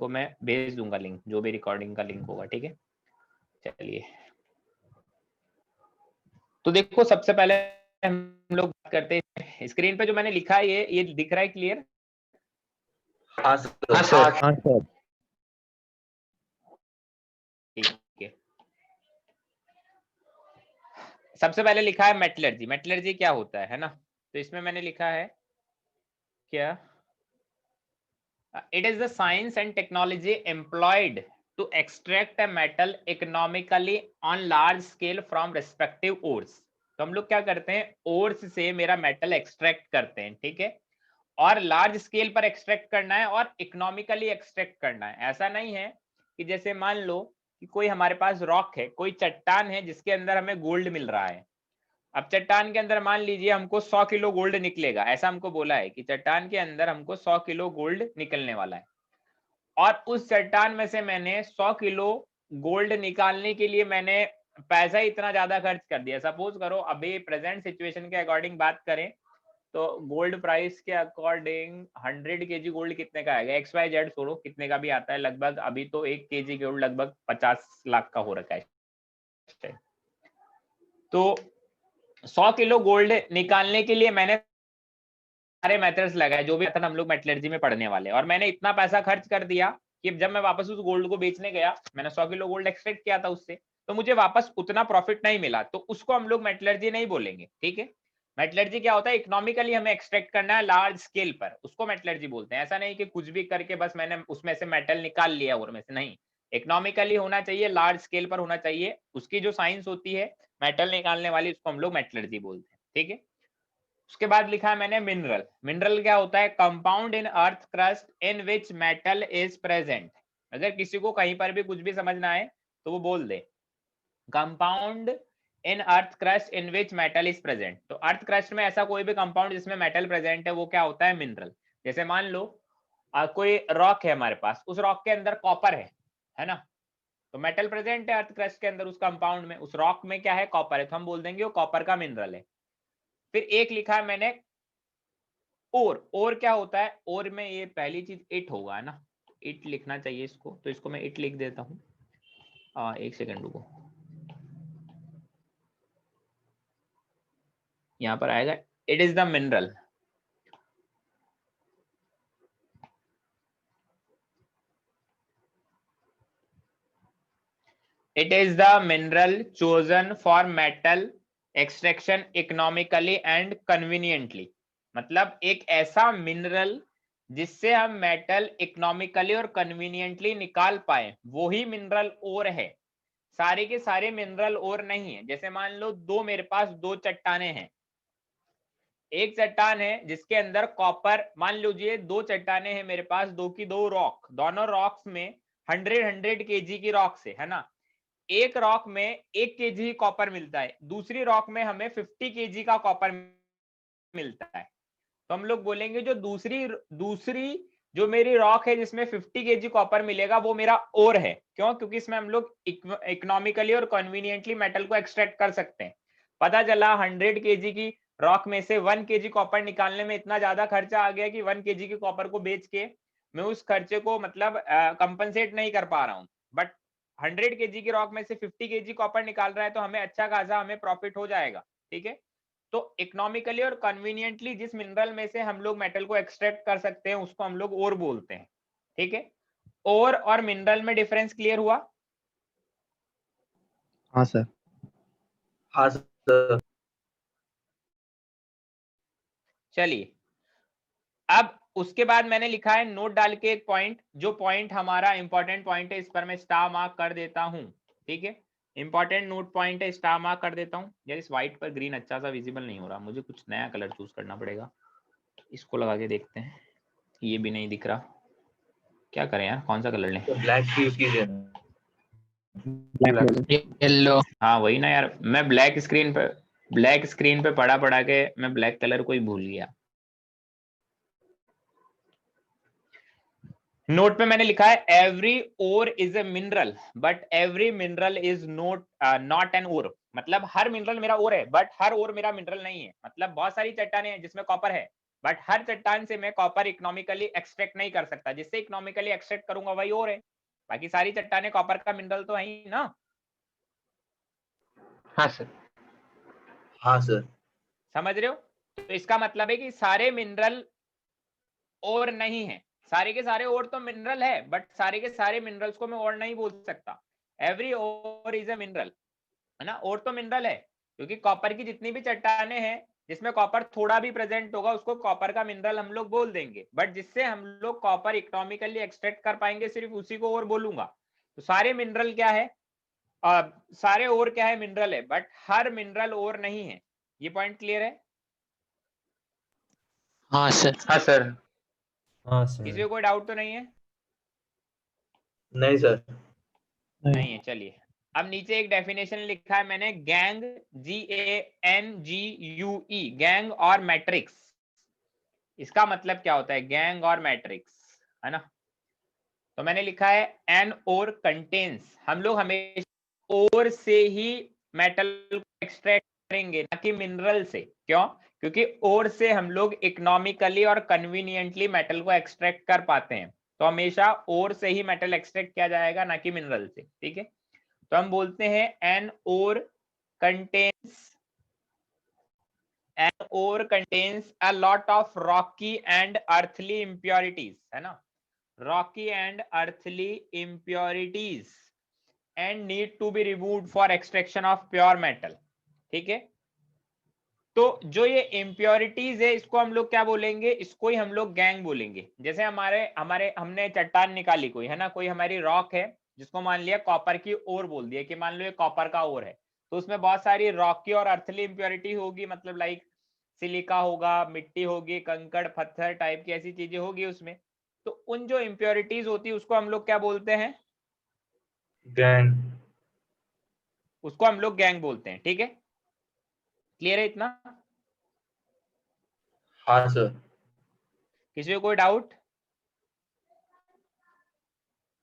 तुमको मैं भेज दूंगा लिंक, जो भी रिकॉर्डिंग का लिंक होगा, ठीक है। चलिए, तो देखो सबसे पहले हम लोग बात करते हैं, स्क्रीन पे जो मैंने लिखा है ये दिख रहा है क्लियर? हाँ सर। ठीक है, सबसे पहले लिखा है मेटलर्जी। मेटलर्जी क्या होता है ना, तो इसमें मैंने लिखा है क्या, it is the science and technology employed to extract a metal economically on large scale from respective ores. तो हम लोग क्या करते हैं, ओर्स से मेरा मेटल एक्सट्रैक्ट करते हैं, ठीक है, और लार्ज स्केल पर एक्सट्रैक्ट करना है और इकोनॉमिकली एक्सट्रैक्ट करना है। ऐसा नहीं है कि जैसे मान लो कि कोई हमारे पास रॉक है, कोई चट्टान है जिसके अंदर हमें गोल्ड मिल रहा है। अब चट्टान के अंदर मान लीजिए हमको 100 किलो गोल्ड निकलेगा, ऐसा हमको बोला है कि चट्टान के अंदर हमको 100 किलो गोल्ड निकलने वाला है, और उस चट्टान में से मैंने 100 किलो गोल्ड निकालने के लिए मैंने पैसा इतना ज्यादा खर्च कर दिया। सपोज करो अभी प्रेजेंट सिचुएशन के अकॉर्डिंग बात करें तो गोल्ड प्राइस के अकॉर्डिंग 100 केजी गोल्ड कितने का आएगा, XYZ छोड़ो कितने का भी आता है, लगभग अभी तो 1 केजी गोल्ड लगभग 50 लाख का हो रखा है। तो 100 किलो गोल्ड निकालने के लिए मैंने सारे मेथड्स लगाए, जो भी मेथड हम लोग मेटलर्जी में पढ़ने वाले हैं, और मैंने इतना पैसा खर्च कर दिया कि जब मैं वापस उस गोल्ड को बेचने गया, मैंने 100 किलो गोल्ड एक्सट्रैक्ट किया था उससे, तो मुझे वापस उतना प्रॉफिट नहीं मिला, तो उसको हम लोग मेटलर्जी नहीं बोलेंगे, ठीक है। मेटलर्जी क्या होता है, इकोनॉमिकली हमें एक्सट्रैक्ट करना है लार्ज स्केल पर, उसको मेटलर्जी बोलते हैं। ऐसा नहीं कि कुछ भी करके बस मैंने उसमें से मेटल निकाल लिया और में से, नहीं, इकोनॉमिकली होना चाहिए, लार्ज स्केल पर होना चाहिए, उसकी जो साइंस होती है मेटल निकालने वाली, उसको हम लोग मेटलर्जी बोलते हैं, ठीक है। उसके बाद लिखा है मैंने मिनरल। मिनरल क्या होता है, compound in earth crust in which metal is present. अगर किसी को कहीं पर भी कुछ भी समझना है तो वो बोल दे compound in earth crust in which metal is present. तो अर्थ क्रस्ट में ऐसा कोई भी कंपाउंड जिसमें मेटल प्रेजेंट है वो क्या होता है, मिनरल। जैसे मान लो कोई रॉक है हमारे पास, उस रॉक के अंदर कॉपर है ना, तो मेटल प्रेजेंट है अर्थ क्रस्ट के अंदर, उस कंपाउंड में, उस रॉक में क्या है, कॉपर है, तो हम बोल देंगे वो कॉपर का मिनरल है। फिर एक लिखा है मैंने और क्या होता है, और में ये पहली चीज इट होगा, है ना, इट लिखना चाहिए इसको, तो इसको मैं इट लिख देता हूँ। एक सेकंड रुको, यहां पर आएगा it is the mineral. It is the mineral chosen for metal extraction economically and conveniently. मतलब एक ऐसा मिनरल जिससे हम मेटल इकोनॉमिकली और कन्वीनियंटली निकाल पाए, वो ही मिनरल ओर है। सारे के सारे मिनरल ओर नहीं है। जैसे मान लो मेरे पास दो चट्टाने हैं, एक चट्टान है जिसके अंदर कॉपर, मान लीजिए दो चट्टाने हैं मेरे पास, दो की दो रॉक, दोनों रॉक्स में 100 केजी की रॉक से, है ना, एक रॉक में 1 केजी कॉपर मिलता है, दूसरी रॉक में हमें 50 केजी का कॉपर मिलता है। तो हम लोग बोलेंगे जो दूसरी जो मेरी रॉक है जिसमें 50 केजी कॉपर मिलेगा वो मेरा ओर है। क्यों? क्योंकि इसमें हम लोग इकोनॉमिकली और कन्वीनियंटली मेटल को एक्सट्रैक्ट कर सकते हैं। पता चला 100 केजी की रॉक में से 1 केजी कॉपर निकालने में इतना ज्यादा खर्चा आ गया कि 1 केजी के कॉपर को बेच के मैं उस खर्चे को मतलब कंपनसेट नहीं कर पा रहा हूँ, बट 100 केजी की रॉक में से 50 केजी कॉपर निकाल रहा है तो हमें अच्छा खासा हमें प्रॉफिट हो जाएगा, ठीक है। तो इकोनॉमिकली और कन्वीनियंटली जिस मिनरल में से हम लोग मेटल को एक्सट्रैक्ट कर सकते हैं उसको हम लोग ओर बोलते हैं, ठीक है। ओर और मिनरल में डिफरेंस क्लियर हुआ? हाँ सर। हाँ सर। चलिए, अब उसके बाद मैंने लिखा है नोट डाल के एक पॉइंट, जो पॉइंट हमारा इंपॉर्टेंट पॉइंट है, इस पर मैं स्टार मार्क कर देता हूं, ठीक है। इंपॉर्टेंट नोट पॉइंट है, स्टार मार्क कर देता हूं। यार इस व्हाइट पर ग्रीन अच्छा सा विजिबल नहीं हो रहा, मुझे कुछ नया कलर चूज करना पड़ेगा। इसको लगा के देखते हैं, ये भी नहीं दिख रहा, क्या करें यार, कौन सा कलर लें? ब्लैक यूज कीजिए। येलो। हाँ वही ना यार, मैं ब्लैक स्क्रीन पे पढ़ा के मैं ब्लैक कलर को ही भूल गया। नोट पे मैंने लिखा है every ore is a mineral but every mineral is not an ore. मतलब हर मिनरल मेरा ओर है बट हर ओर मेरा मिनरल नहीं है। मतलब बहुत सारी चट्टानें हैं जिसमें कॉपर है, बट हर चट्टान से मैं कॉपर इकोनॉमिकली एक्सट्रैक्ट नहीं कर सकता, जिससे इकोनॉमिकली एक्सट्रैक्ट करूंगा वही और है, बाकी सारी चट्टानें कॉपर का मिनरल तो है ही ना। हाँ सर। हाँ सर। समझ रहे हो? तो इसका मतलब है कि सारे मिनरल और नहीं है, सारे के सारे और तो मिनरल है, बट सारे के सारे मिनरल्स को मैं और नहीं बोल सकता। एवरी और इज ए मिनरल, है ना, और तो मिनरल है, क्योंकि कॉपर की जितनी भी चट्टानें हैं जिसमें कॉपर थोड़ा भी प्रेजेंट होगा उसको कॉपर का मिनरल हम लोग बोल देंगे, बट जिससे हम लोग कॉपर इकोनॉमिकली एक्सट्रैक्ट कर पाएंगे सिर्फ उसी को और बोलूंगा। तो सारे मिनरल क्या है, सारे और क्या है, मिनरल है, बट हर मिनरल और नहीं है। ये पॉइंट क्लियर है? हाँ सर। हाँ सर। हाँ किसी सर। को कोई डाउट तो नहीं है? नहीं सर। नहीं है, चलिए। अब नीचे एक डेफिनेशन लिखा है मैंने, गैंग, GANGUE, गैंग और मैट्रिक्स। इसका मतलब क्या होता है, गैंग और मैट्रिक्स, है ना। तो मैंने लिखा है एन और कंटेन्स, हम लोग हमेशा और से ही मेटल को एक्सट्रैक्ट करेंगे ना कि मिनरल से। क्यों? क्योंकि और से हम लोग इकोनॉमिकली और कन्वीनियंटली मेटल को एक्सट्रैक्ट कर पाते हैं, तो हमेशा और से ही मेटल एक्सट्रैक्ट किया जाएगा ना कि मिनरल से, ठीक है। तो हम बोलते हैं an ore contains a lot of rocky and earthly impurities, है ना, rocky and earthly impurities and need to be removed for extraction of pure metal, ठीक है। तो जो ये इम्प्योरिटीज है इसको हम लोग क्या बोलेंगे, इसको ही हम लोग गैंग बोलेंगे। जैसे हमारे हमारे हमने चट्टान निकाली कोई, है ना, कोई हमारी रॉक है जिसको मान लिया कॉपर की ओर बोल दिया कि मान लो ये कॉपर का ओर है, तो उसमें बहुत सारी रॉकी और अर्थली इम्प्योरिटी होगी, मतलब लाइक सिलिका होगा, मिट्टी होगी, कंकड़ पत्थर टाइप की ऐसी चीजें होगी उसमें। तो उन जो इम्प्योरिटीज होती है उसको हम लोग क्या बोलते हैं, गैंग। उसको हम लोग गैंग बोलते हैं, ठीक है। क्लियर है इतना? हाँ सर। किसी को कोई डाउट?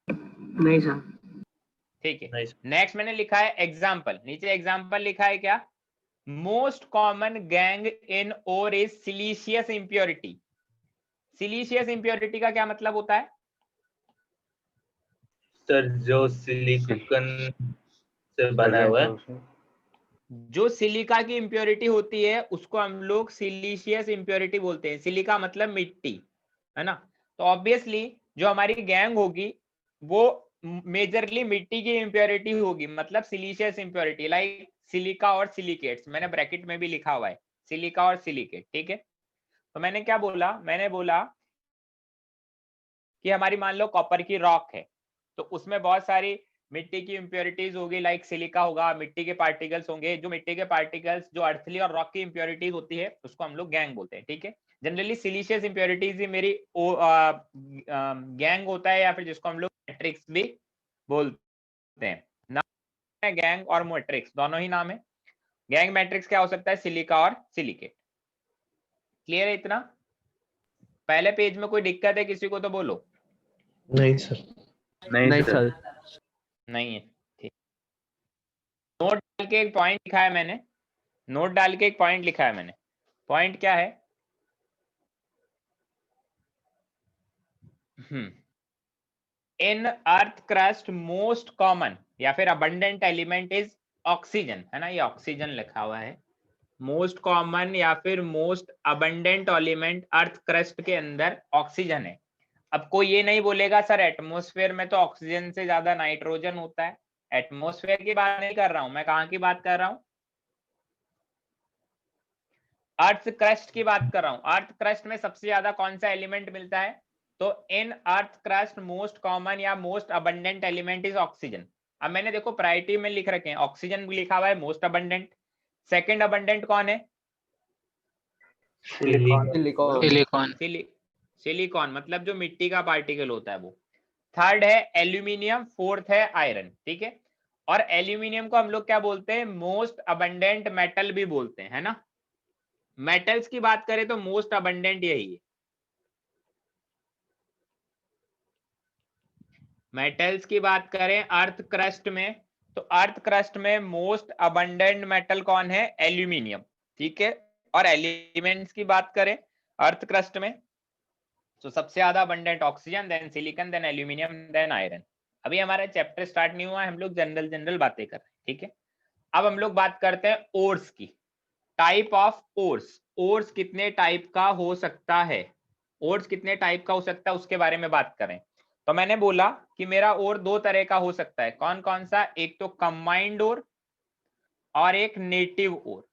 नहीं सर। ठीक है। नहीं सर। नेक्स्ट मैंने लिखा है एग्जाम्पल, नीचे एग्जाम्पल लिखा है क्या, most common gangue in ore is siliceous impurity. Siliceous impurity का क्या मतलब होता है? सर जो सिलिकॉन से बना हुआ है। जो सिलिका की इंप्योरिटी होती है उसको हम लोग सिलीशियस इंप्योरिटी बोलते हैं। सिलिका मतलब मिट्टी, है ना। तो ऑब्वियसली जो हमारी गैंग होगी वो मेजरली मिट्टी की इंप्योरिटी होगी, मतलब सिलीशियस इंप्योरिटी, लाइक सिलिका और सिलिकेट्स, मैंने ब्रैकेट में भी लिखा हुआ है सिलिका और सिलिकेट, ठीक है। तो मैंने क्या बोला, मैंने बोला कि हमारी मान लो कॉपर की रॉक है, तो उसमें बहुत सारी मिट्टी की इंप्योरिटीज होगी, लाइक सिलिका होगा, मिट्टी के पार्टिकल्स होंगे, जो मिट्टी के पार्टिकल्स जो अर्थली और रॉक की इंप्योरिटीज होती है उसको हम लोग गैंग बोलते हैं, ठीक है। जनरली सिलीशियस इंप्योरिटीज ही मेरी गैंग होता है, या फिर जिसको हम लोग मैट्रिक्स भी बोलते हैं। नाम है गैंग और मैट्रिक्स, दोनों ही नाम है। गैंग मैट्रिक्स क्या हो सकता है, सिलिका और सिलिकेट। क्लियर है इतना? पहले पेज में कोई दिक्कत है किसी को तो बोलो। नहीं सर। नहीं सर। नहीं है, ठीक। नोट डाल के एक पॉइंट लिखा है मैंने, नोट डाल के एक पॉइंट लिखा है मैंने। पॉइंट क्या है, इन अर्थ क्रस्ट मोस्ट कॉमन या फिर अबंडेंट एलिमेंट इज ऑक्सीजन, है ना, ये ऑक्सीजन लिखा हुआ है। मोस्ट कॉमन या फिर most abundant element earth crust के अंदर ऑक्सीजन है। अब कोई ये नहीं बोलेगा सर एटमॉस्फेयर में तो ऑक्सीजन से ज्यादा नाइट्रोजन होता है। एटमॉस्फेयर की बात नहीं कर रहा हूं मैं, कहां की बात कर रहा हूं, अर्थ क्रस्ट की बात कर रहा हूं। अर्थ क्रस्ट में सबसे ज्यादा कौन सा एलिमेंट मिलता है, तो इन अर्थ क्रस्ट मोस्ट कॉमन या most abundant element is oxygen. अब मैंने देखो प्रायोरिटी में लिख रखे हैं, ऑक्सीजन भी लिखा हुआ है मोस्ट अबंडेंट, सेकंड अबंडेंट कौन है, सिलिकॉन। सिलिकॉन मतलब जो मिट्टी का पार्टिकल होता है वो। थर्ड है एल्यूमिनियम, फोर्थ है आयरन, ठीक है। और एल्यूमिनियम को हम लोग क्या बोलते हैं, मोस्ट अबंडेंट मेटल भी बोलते हैं, है ना। मेटल्स की बात करें तो मोस्ट अबंडेंट यही है। मेटल्स की बात करें अर्थ क्रस्ट में, तो अर्थ क्रस्ट में मोस्ट अबंडेंट मेटल कौन है, एल्यूमिनियम, ठीक है। और एलिमेंट्स की बात करें अर्थ क्रस्ट में तो सबसे ज्यादा abundant oxygen, then silicon, then aluminium, then iron. अभी हमारा चैप्टर स्टार्ट नहीं हुआ है, हम लोग जनरल बातें कर रहे हैं, ठीक है। अब हम लोग बात करते हैं ओर्स की, टाइप ऑफ ओर्स। ओर्स कितने टाइप का हो सकता है, ओर्स कितने टाइप का हो सकता है उसके बारे में बात करें। तो मैंने बोला कि मेरा ओर दो तरह का हो सकता है, कौन कौन सा, एक तो कंबाइंड ओर और एक नेटिव ओर।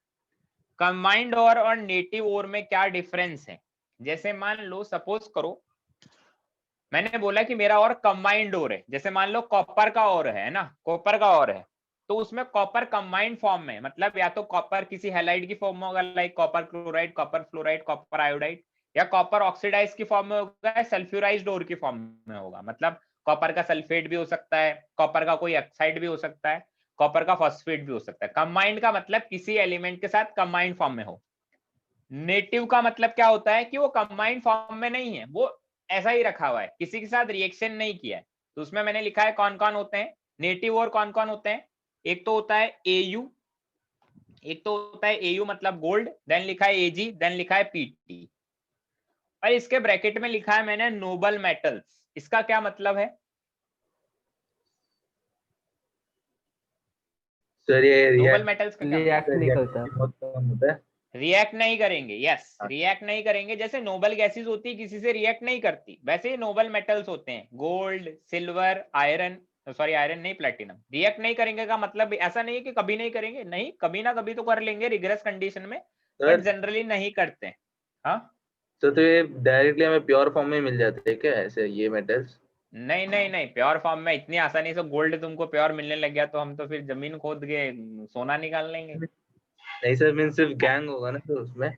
कंबाइंड ओर और नेटिव ओर में क्या डिफरेंस है, जैसे मान लो सपोज करो मैंने बोला कि मेरा और कंबाइंड ओर है, जैसे मान लो कॉपर का ओर है ना, कॉपर का ओर है, तो उसमें कॉपर कंबाइंड फॉर्म में, मतलब या तो कॉपर किसी हैलाइड की फॉर्म में होगा, like copper chloride, copper fluoride, copper iodide, या कॉपर ऑक्सीडाइज की फॉर्म में होगा, या सल्फ्यूराइज्ड ओर की फॉर्म में होगा, मतलब कॉपर का सल्फेट भी हो सकता है, कॉपर का कोई ऑक्साइड भी हो सकता है, कॉपर का फॉस्फेट भी हो सकता है। कंबाइंड का मतलब किसी एलिमेंट के साथ कंबाइंड फॉर्म में हो। नेटिव का मतलब क्या होता है कि वो कंबाइंड फॉर्म में नहीं है, वो ऐसा ही रखा हुआ है, किसी के साथ रिएक्शन नहीं किया है। तो उसमें मैंने लिखा है कौन कौन होते हैं नेटिव और कौन कौन होते हैं। एक तो होता है एयू, एक तो होता है एयू मतलब गोल्ड, देन लिखा है एजी, देन लिखा है पीटी, और इसके ब्रैकेट में लिखा है मैंने नोबल मेटल्स। इसका क्या मतलब है सर ये नोबल मेटल्स का क्या मतलब? रिएक्ट नहीं करता। बहुत कम होता है। रिएक्ट नहीं करेंगे, यस हाँ। रिएक्ट नहीं करेंगे। जैसे नोबल गैसेस होती है किसी से रिएक्ट नहीं करती, वैसे ही नोबल मेटल्स होते हैं, gold, silver, iron, sorry iron नहीं, प्लेटिनम। रिएक्ट नहीं करेंगे का मतलब ऐसा नहीं है कि कभी नहीं करेंगे, नहीं, कभी ना कभी तो कर लेंगे रिगरस कंडीशन में, बट सर जनरली नहीं करते हैं। हाँ तो ये डायरेक्टली हमें प्योर फॉर्म में मिल जाते हैं क्या ऐसे ये मेटल्स? नहीं नहीं नहीं, प्योर फॉर्म में इतनी आसानी से गोल्ड तुमको प्योर मिलने लग गया तो हम तो फिर जमीन खोद के सोना निकाल लेंगे। नहीं सर, मीन सिर्फ गैंग होगा ना तो उसमें।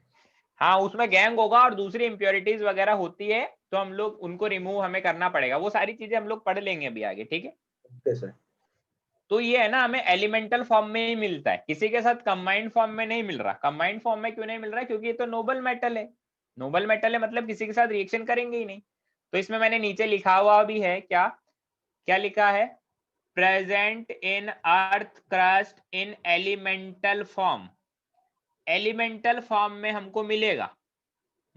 हाँ उसमें गैंग होगा और दूसरी इंप्योरिटीज वगैरह होती है, तो हम लोग उनको रिमूव हमें करना पड़ेगा, वो सारी चीजें हम लोग पढ़ लेंगे अभी आगे, ठीक है। Okay sir. तो ये है ना, हमें एलिमेंटल फॉर्म में ही मिलता है, किसी के साथ कंबाइंड फॉर्म में नहीं मिल रहा। कंबाइंड फॉर्म में क्यों नहीं मिल रहा, क्योंकि ये तो नोबल मेटल है, नोबल मेटल है मतलब किसी के साथ रिएक्शन करेंगे ही नहीं। तो इसमें मैंने नीचे लिखा हुआ भी है, क्या क्या लिखा है, present in earth crust in elemental form. Elemental form में हमको मिलेगा,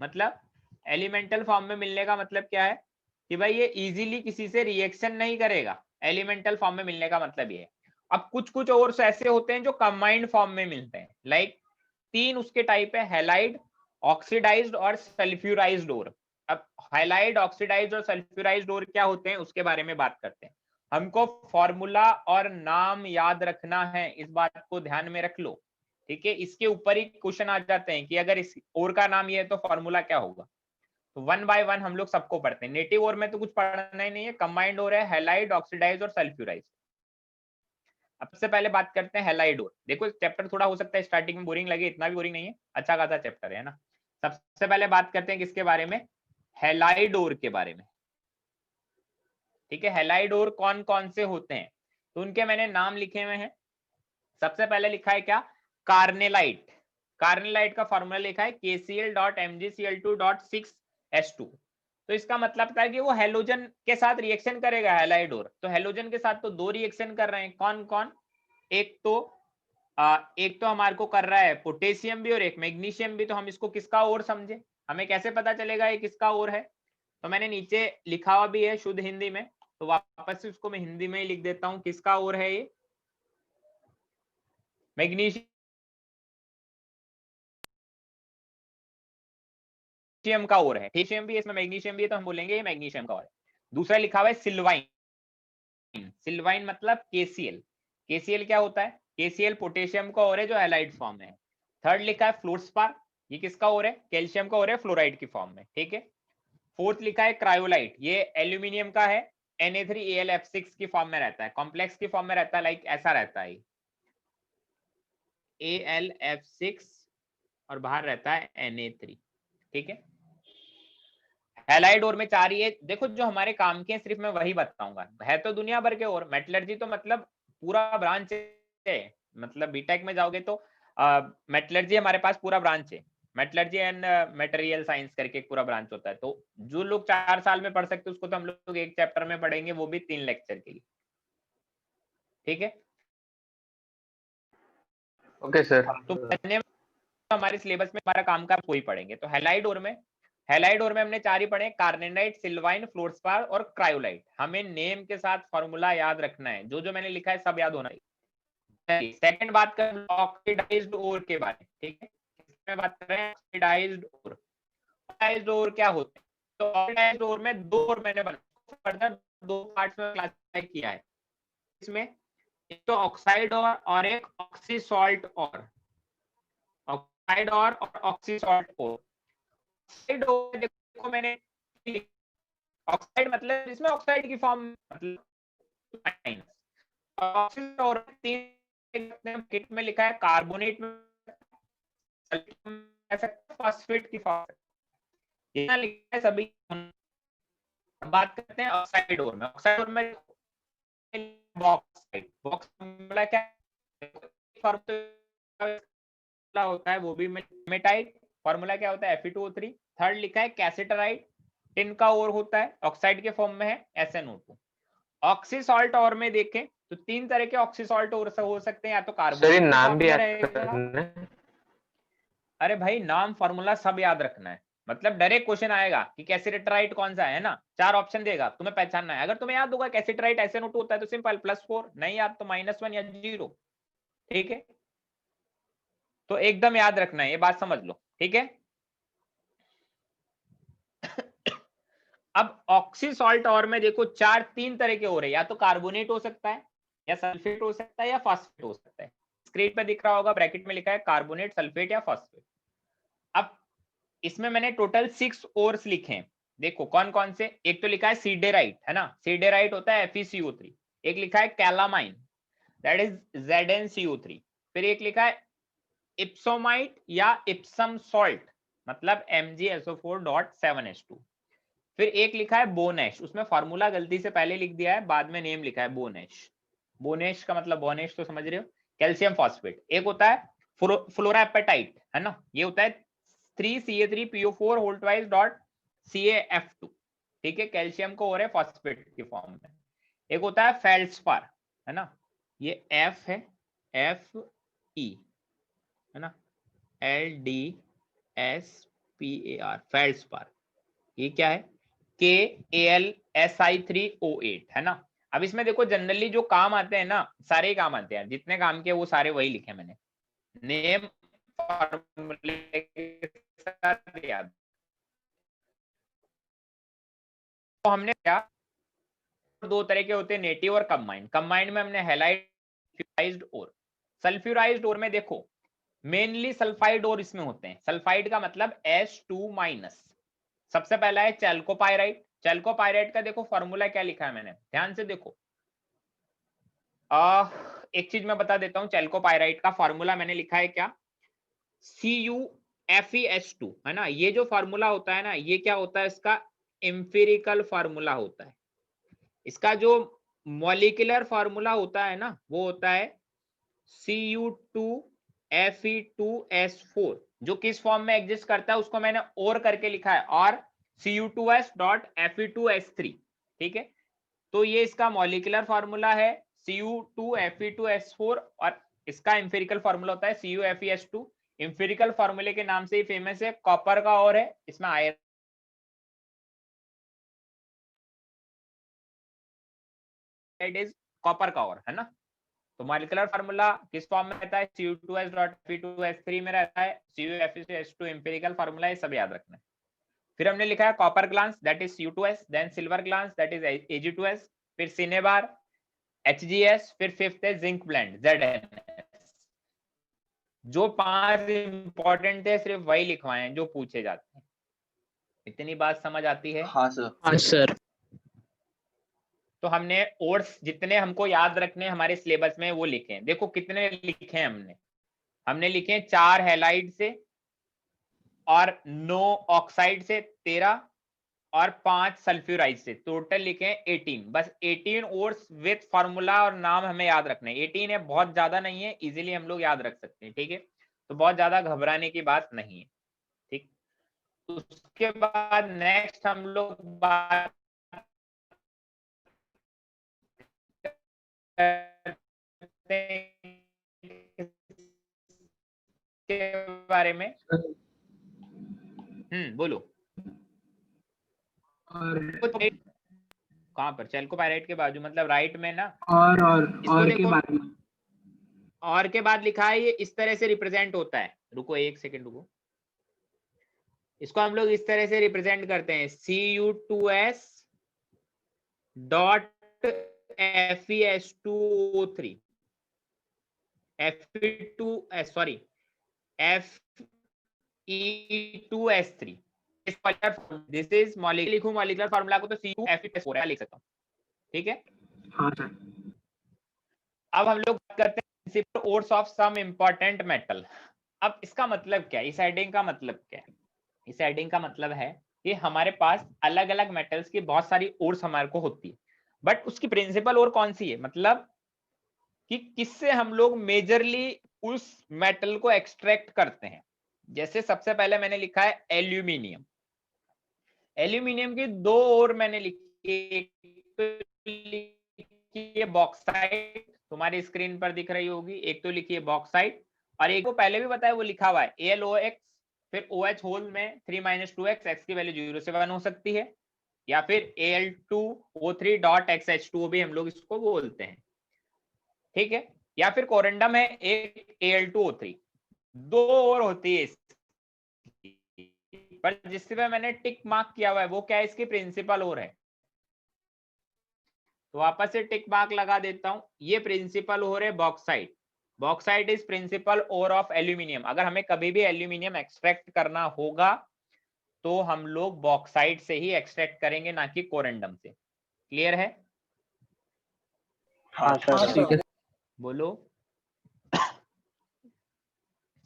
मतलब एलिमेंटल फॉर्म में मिलने का मतलब क्या है कि भाई ये इजीली किसी से रिएक्शन नहीं करेगा, एलिमेंटल फॉर्म में मिलने का मतलब ये है। अब कुछ कुछ और ऐसे होते हैं जो कंबाइंड फॉर्म में मिलते हैं, लाइक तीन उसके टाइप है, हैलाइड, ऑक्सीडाइज्ड और सल्फ्यूराइज्ड ओर। अब हैलाइड, ऑक्सीडाइज्ड और सल्फ्यूराइज्ड ओर क्या होते हैं उसके बारे में बात करते हैं। हमको फॉर्मूला और नाम याद रखना है, इस बात को ध्यान में रख लो, ठीक है। इसके ऊपर ही क्वेश्चन आ जाते हैं कि अगर इस ओर का नाम ये है तो फॉर्मूला क्या होगा। तो वन बाय वन हम लोग सबको पढ़ते हैं। नेटिव ओर में तो कुछ पढ़ना ही नहीं है, कंबाइंड ओर है, हैलाइड, ऑक्सीडाइज और सल्फ्यूराइज। अब सबसे पहले बात करते हैं हैलाइड ओर। देखो चैप्टर थोड़ा हो सकता है स्टार्टिंग में बोरिंग लगे, इतना भी बोरिंग नहीं है, अच्छा खासा चैप्टर है ना। सबसे पहले बात करते हैं किसके बारे में, हैलाइड ओर के बारे में, ठीक है। हैलाइड ओर कौन कौन से होते हैं, तो उनके मैंने नाम लिखे हुए हैं। सबसे पहले लिखा है क्या, कार्नेलाइट। कार्नेलाइट का फॉर्मूला लिखा है KCl.MgCl2.6H2। तो इसका मतलब था कि वो हेलोजन के साथ रिएक्शन करेगा हैलाइड ओर। तो हेलोजन के साथ तो दो रिएक्शन कर रहे हैं, कौन कौन, एक तो हमारे को कर रहा है पोटेशियम भी और एक मैग्नीशियम भी। तो हम इसको किसका ओर समझे, हमें कैसे पता चलेगा ये किसका ओर है। तो मैंने नीचे लिखा हुआ भी है शुद्ध हिंदी में, तो वापस से उसको मैं हिंदी में ही लिख देता हूं, किसका ओर है ये, मैग्नीशियम का ओर है। पोटेशियम भी है इसमें, मैग्नीशियम भी है, तो हम बोलेंगे ये मैग्नीशियम का ओर है। दूसरा लिखा हुआ है सिल्वाइन। सिल्वाइन मतलब KCl। KCl क्या होता है, KCl पोटेशियम का ओर है जो हैलाइड फॉर्म में है। थर्ड लिखा है फ्लोरस्पार, ये किसका ओर है, कैल्शियम का ओर है फ्लोराइड की फॉर्म में, ठीक है। फोर्थ लिखा है क्रायोलाइट, ये एल्यूमिनियम का है, Na3Al(F6) की फॉर्म में रहता है, कॉम्प्लेक्स की फॉर्म में रहता है, लाइक ऐसा रहता है Al(F6) और बाहर रहता है Na3, ठीक है। हैलाइड ओर में चार, ये देखो जो हमारे काम के सिर्फ मैं वही बताऊंगा, है तो दुनिया भर के और। मेटलर्जी तो मतलब पूरा ब्रांच है, मतलब बीटेक में जाओगे तो मेटलर्जी हमारे पास पूरा ब्रांच है, मेटलर्जी एंड मटेरियल साइंस करके एक पूरा ब्रांच होता है। तो जो लोग 4 साल में पढ़ सकते हैं उसको तो हम लोग एक चैप्टर में पढ़ेंगे, वो भी 3 लेक्चर के लिए, ठीक है। Okay sir. तो हमारे सिलेबस में हमारा काम का कोई पढ़ेंगे। तो हैलाइड ओर में हैलाइड ओर में हमने 4 ही पढ़े, कार्नेनाइट, सिल्वाइन, फ्लोरस्पार और क्रायोलाइट। हमें नेम के साथ फॉर्मूला याद रखना है, जो जो मैंने लिखा है सब याद होना चाहिए। सेकंड बात कर ऑक्सीडाइज्ड ओर के बारे में, ठीक है, इसमें बात कर रहे हैं ऑक्सीडाइज्ड ओर। ऑक्सीडाइज्ड ओर क्या होते हैं? तो ऑक्सीडाइज्ड ओर में 2 ओर मैंने बनाया, फर्दर 2 पार्ट्स में क्लासिफाई किया है। इसमें एक तो ऑक्साइड और एक ऑक्सी सॉल्ट और, ऑक्साइड और ऑक्सी सॉल्ट और। ऑक्साइड और देखो मैंने ऑक्साइड मतलब इसमें ऑक्साइड की फॉर्म मतलब ऑक्सीजन और 3 किट में लिखा है, कार्बोनेट में फॉस्फेट की फॉर्म इतना लिखा है सभी। बात करते हैं ऑक्साइड ओर में। ऑक्साइड ओर में बॉक्साइड, बॉक्स फॉर्मूला क्या फॉर्मूला होता है, वो भी मेटाइट। फॉर्मूला क्या होता है? Fe2O3। थर्ड लिखा है कैसेटराइट, टिन का ओर होता है, ऑक्साइड के फॉर्म में है SnO2। ऑक्सी सॉल्ट और में देखें तो 3 तरह के ऑक्सी सॉल्ट और हो सकते हैं, या तो कार्बोनेट नाम भी रहेगा। अरे भाई नाम फॉर्मूला सब याद रखना है, मतलब डायरेक्ट क्वेश्चन आएगा कि कैसेटराइट कौन सा है ना, 4 ऑप्शन देगा, तुम्हें पहचानना है। अगर तुम्हें याद होगा कैसेटराइट SnO2 होता है तो सिंपल +4, नहीं याद तो -1 या 0, ठीक है। तो एकदम याद रखना है, ये बात समझ लो, ठीक है। अब ऑक्सी सॉल्ट और में देखो 3 तरह के हो रहे हैं, या तो कार्बोनेट हो सकता है, या सल्फेट हो सकता है, या फॉस्फेट हो सकता है। स्क्रीन पे दिख रहा होगा, ब्रैकेट में लिखा है कार्बोनेट, सल्फेट या फॉस्फेट। अब इसमें मैंने टोटल 6 ओर्स लिखे हैं, देखो कौन कौन से। एक तो लिखा है सीडेराइट, है ना, सीडेराइट होता है FeCO3। एक लिखा है कैलामाइन, दैट इज ZnCO3। फिर एक लिखा है इप्सोमाइट या इप्सम सॉल्ट, मतलब MgSO4.7H2। फिर एक लिखा है बोनेश, उसमें फॉर्मूला गलती से पहले लिख दिया है, बाद में नेम लिखा है बोनेश। बोनेश का मतलब बोनेश तो समझ रहे हो, कैल्शियम फॉस्फेट। एक होता है फ्लोरापेटाइट, है ना, ये होता है 3Ca3PO4 whole twice dot CaF2, ठीक है, कैल्शियम को हो रहा है फॉस्फेट की फॉर्म में। एक होता है फेल्ड्स्पार, है ना, ये F है, FE, है ना, LDSPAR, फेल्ड्स्पार। ये क्या है? KAlSi3O8, है ना। अब इसमें देखो जनरली जो काम आते हैं ना, सारे ही काम आते हैं, जितने काम के वो सारे वही लिखे मैंने, नेम फॉर्मूले के साथ याद। तो हमने क्या, 2 तरह के होते हैं, नेटिव और कंबाइंड। कंबाइंड में हमने हैलाइड और सल्फ्यूराइज्ड और में देखो मेनली सल्फाइड और इसमें होते हैं। सल्फाइड का मतलब H2-। सबसे पहला है चैल्कोपाइराइट। चैल्कोपाइराइट का देखो फॉर्मूला क्या लिखा है मैंने, ध्यान से देखो। एक चीज मैं बता देता हूं, चैल्कोपाइराइट का फॉर्मूला मैंने लिखा है क्या, CuFeH2, है ना। ये जो फॉर्मूला होता है ना, ये क्या होता है, इसका एम्पिरिकल फॉर्मूला होता है। इसका जो मॉलिक्यूलर फॉर्मूला होता है ना, वो होता है Cu2Fe2S4, जो किस फॉर्म में एग्जिस्ट करता है उसको मैंने और करके लिखा है, और Cu2S.Fe2S3, ठीक है। तो ये इसका मॉलिक्यूलर फॉर्मूला है Cu2Fe2S4, और इसका एम्पिरिकल फॉर्मूला होता है CuFeS2। एम्पिरिकल फॉर्मूले के नाम से ही फेमस है, कॉपर का और है, इसमें आयरन इज कॉपर का और, है ना। तो मॉलिक्यूलर फार्मूला किस फॉर्म में रहता है, Cu2S.Fe2S3 में रहता है, CuFeS2 एम्पिरिकल फार्मूला, ये सब याद रखना है। फिर हमने लिखा है copper glance, that is Cu2S, then silver glance, that is Ag2S, फिर सिनेबार HgS, फिर फिफ्थ है जिंक ब्लेंड ZnS। जो 5 इंपॉर्टेंट है सिर्फ वही लिखवाए हैं जो पूछे जाते हैं। इतनी बात समझ आती है? हाँ सर। हाँ सर। तो हमने ओर्स जितने हमको याद रखने हमारे सिलेबस में वो लिखे हैं। देखो कितने लिखे हैं हमने लिखे 4 हैलाइड से और 9 ऑक्साइड से 13 और 5 सल्फ्यूराइड से, टोटल लिखे हैं 18। बस 18 ओर्स विथ फार्मूला और नाम हमें याद रखने हैं। 18 है, बहुत ज्यादा नहीं है, इजीली हम लोग याद रख सकते हैं, ठीक है। तो बहुत ज्यादा घबराने की बात नहीं है, ठीक। उसके बाद नेक्स्ट हम लोग बात के बारे में। बोलो। और कहाँ पर? चैल्कोपाइराइट के बाजू मतलब राइट में ना। और के देखो, बाद में और के बाद लिखा है, ये इस तरह से रिप्रेजेंट होता है। रुको एक सेकंड रुको, इसको हम लोग इस तरह से रिप्रेजेंट करते हैं, Cu2s dot FeS2O3 Fe2 sorry Fe2S3। This is molecular, लिखूं मॉलिक्यूलर फार्मूला को तो Cu2Fe4 लिख सकता हूँ, ठीक है। हाँ सर। अब हम लोग बात करते हैं principal ores of some important metal. अब इसका मतलब क्या है, इस हेडिंग का मतलब क्या है? इस हेडिंग का मतलब है कि हमारे पास अलग अलग मेटल्स की बहुत सारी ओर्स हमारे को होती है, बट उसकी प्रिंसिपल ओर कौन सी है, मतलब कि किससे हम लोग मेजरली उस मेटल को एक्सट्रैक्ट करते हैं। जैसे सबसे पहले मैंने लिखा है एल्यूमिनियम। एल्यूमिनियम की दो ओर मैंने लिखी है बॉक्साइट, तुम्हारी स्क्रीन पर दिख रही होगी, एक तो लिखी है बॉक्साइट, और एक को पहले भी बताया वो लिखा हुआ है AlOX, फिर OH होल में 3 - 2x, x की वैल्यू 0 से 1 हो सकती है, या फिर Al2O3 डॉट XH2O भी हम लोग इसको बोलते हैं, ठीक है। या फिर कोरेंडम है एक Al2O3, दो और होती है इसकी, पर जिसपे मैंने टिक मार्क किया हुआ है वो क्या है, इसकी प्रिंसिपल ओर है, तो वापस से टिक मार्क लगा देता हूं, ये प्रिंसिपल ओर है bauxite. Bauxite is principal ore of aluminium. अगर हमें कभी भी एल्यूमिनियम एक्सट्रैक्ट करना होगा तो हम लोग बॉक्साइट से ही एक्सट्रैक्ट करेंगे, ना कि कोरेंडम से। क्लियर है? हाँ सर, ठीक है। बोलो।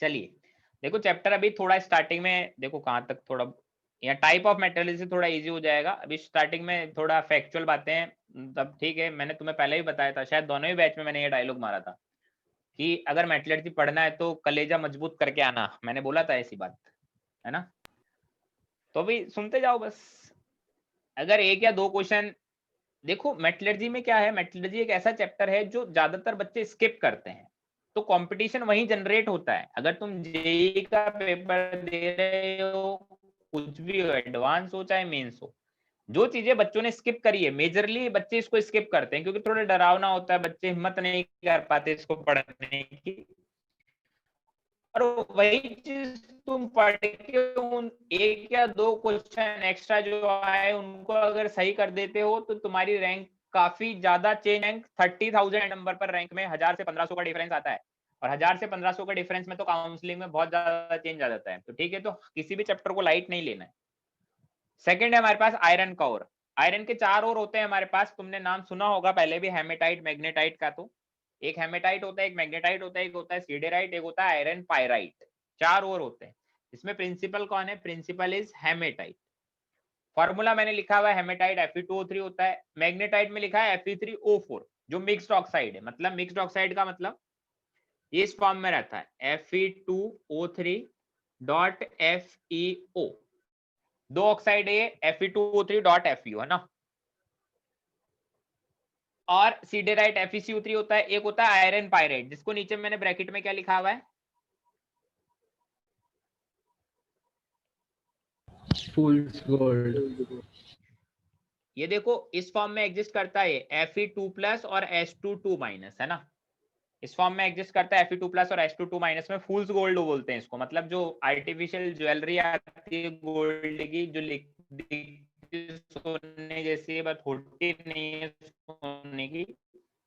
चलिए देखो, चैप्टर अभी थोड़ा स्टार्टिंग में, देखो कहां तक, थोड़ा या टाइप ऑफ मेटेरियल से थोड़ा इजी हो जाएगा। अभी स्टार्टिंग में थोड़ा फैक्चुअल बातें हैं, तब ठीक है। मैंने तुम्हें पहले ही बताया था, शायद दोनों ही बैच में मैंने ये डायलॉग मारा था कि अगर मेटलर्जी पढ़ना है तो कलेजा मजबूत करके आना, मैंने बोला था ऐसी बात, है ना। तो अभी सुनते जाओ बस। अगर एक या दो क्वेश्चन, देखो मेटलर्जी में क्या है, मेटलर्जी एक ऐसा चैप्टर है जो ज्यादातर बच्चे स्किप करते हैं, तो कंपटीशन वहीं जनरेट होता है। अगर तुम जेईई का पेपर दे रहे हो, कुछ भी हो, एडवांस हो चाहे मेंस हो, जो चीजें बच्चों ने स्किप करी है, मेजरली बच्चे इसको स्किप करते हैं क्योंकि थोड़ा डरावना होता है, बच्चे हिम्मत नहीं कर पाते इसको पढ़ने की। और वही चीज तुम पढ़ के उन एक या दो क्वेश्चन एक्स्ट्रा जो आए उनको अगर सही कर देते हो तो तुम्हारी रैंक काफी ज्यादा चेंज, रैंक 30,000 नंबर पर रैंक में 1000 से 1500 का डिफरेंस आता है, और 1000 से 1500 का डिफरेंस में तो काउंसलिंग में बहुत ज्यादा चेंज आ जाता है। तो ठीक है, तो किसी भी चैप्टर को लाइट नहीं लेना है। सेकंड है हमारे पास आयरन का ओर। आयरन के चार ओर होते हैं हमारे पास, तुमने नाम सुना होगा पहले भी, हेमेटाइट, मैग्नेटाइट का। तो एक हेमेटाइट होता है, एक मैग्नेटाइट होता है, एक होता है सीडेराइट, एक होता है आयरन पायराइट। चार ओर होते हैं। इसमें प्रिंसिपल कौन है? Principal is haematite. फॉर्मूला मैंने लिखा हुआ है, हेमेटाइट Fe2O3 होता है। मैग्नेटाइट में लिखा है Fe3O4 जो मिक्स्ड ऑक्साइड है। मतलब मिक्स्ड ऑक्साइड का मतलब ये इस फॉर्म में रहता है Fe2O3 डॉट FeO, दो ऑक्साइड है Fe2O3 डॉट FeO, है ना। और सीडेराइट FeCO3 होता है। एक होता है आयरन पायराइट, जिसको नीचे मैंने ब्रैकेट में क्या लिखा हुआ है, फूल्स गोल्ड। ये देखो इस फॉर्म में एग्जिस्ट करता है Fe2+ और H2 है ना। इस फॉर्म में एग्जिस्ट करता है Fe2+ और H2 में फूल्स गोल्ड बोलते हैं इसको। मतलब जो आर्टिफिशियल ज्वेलरी आती है गोल्ड की, जो सोने जैसी बट होती नहीं है सोने की,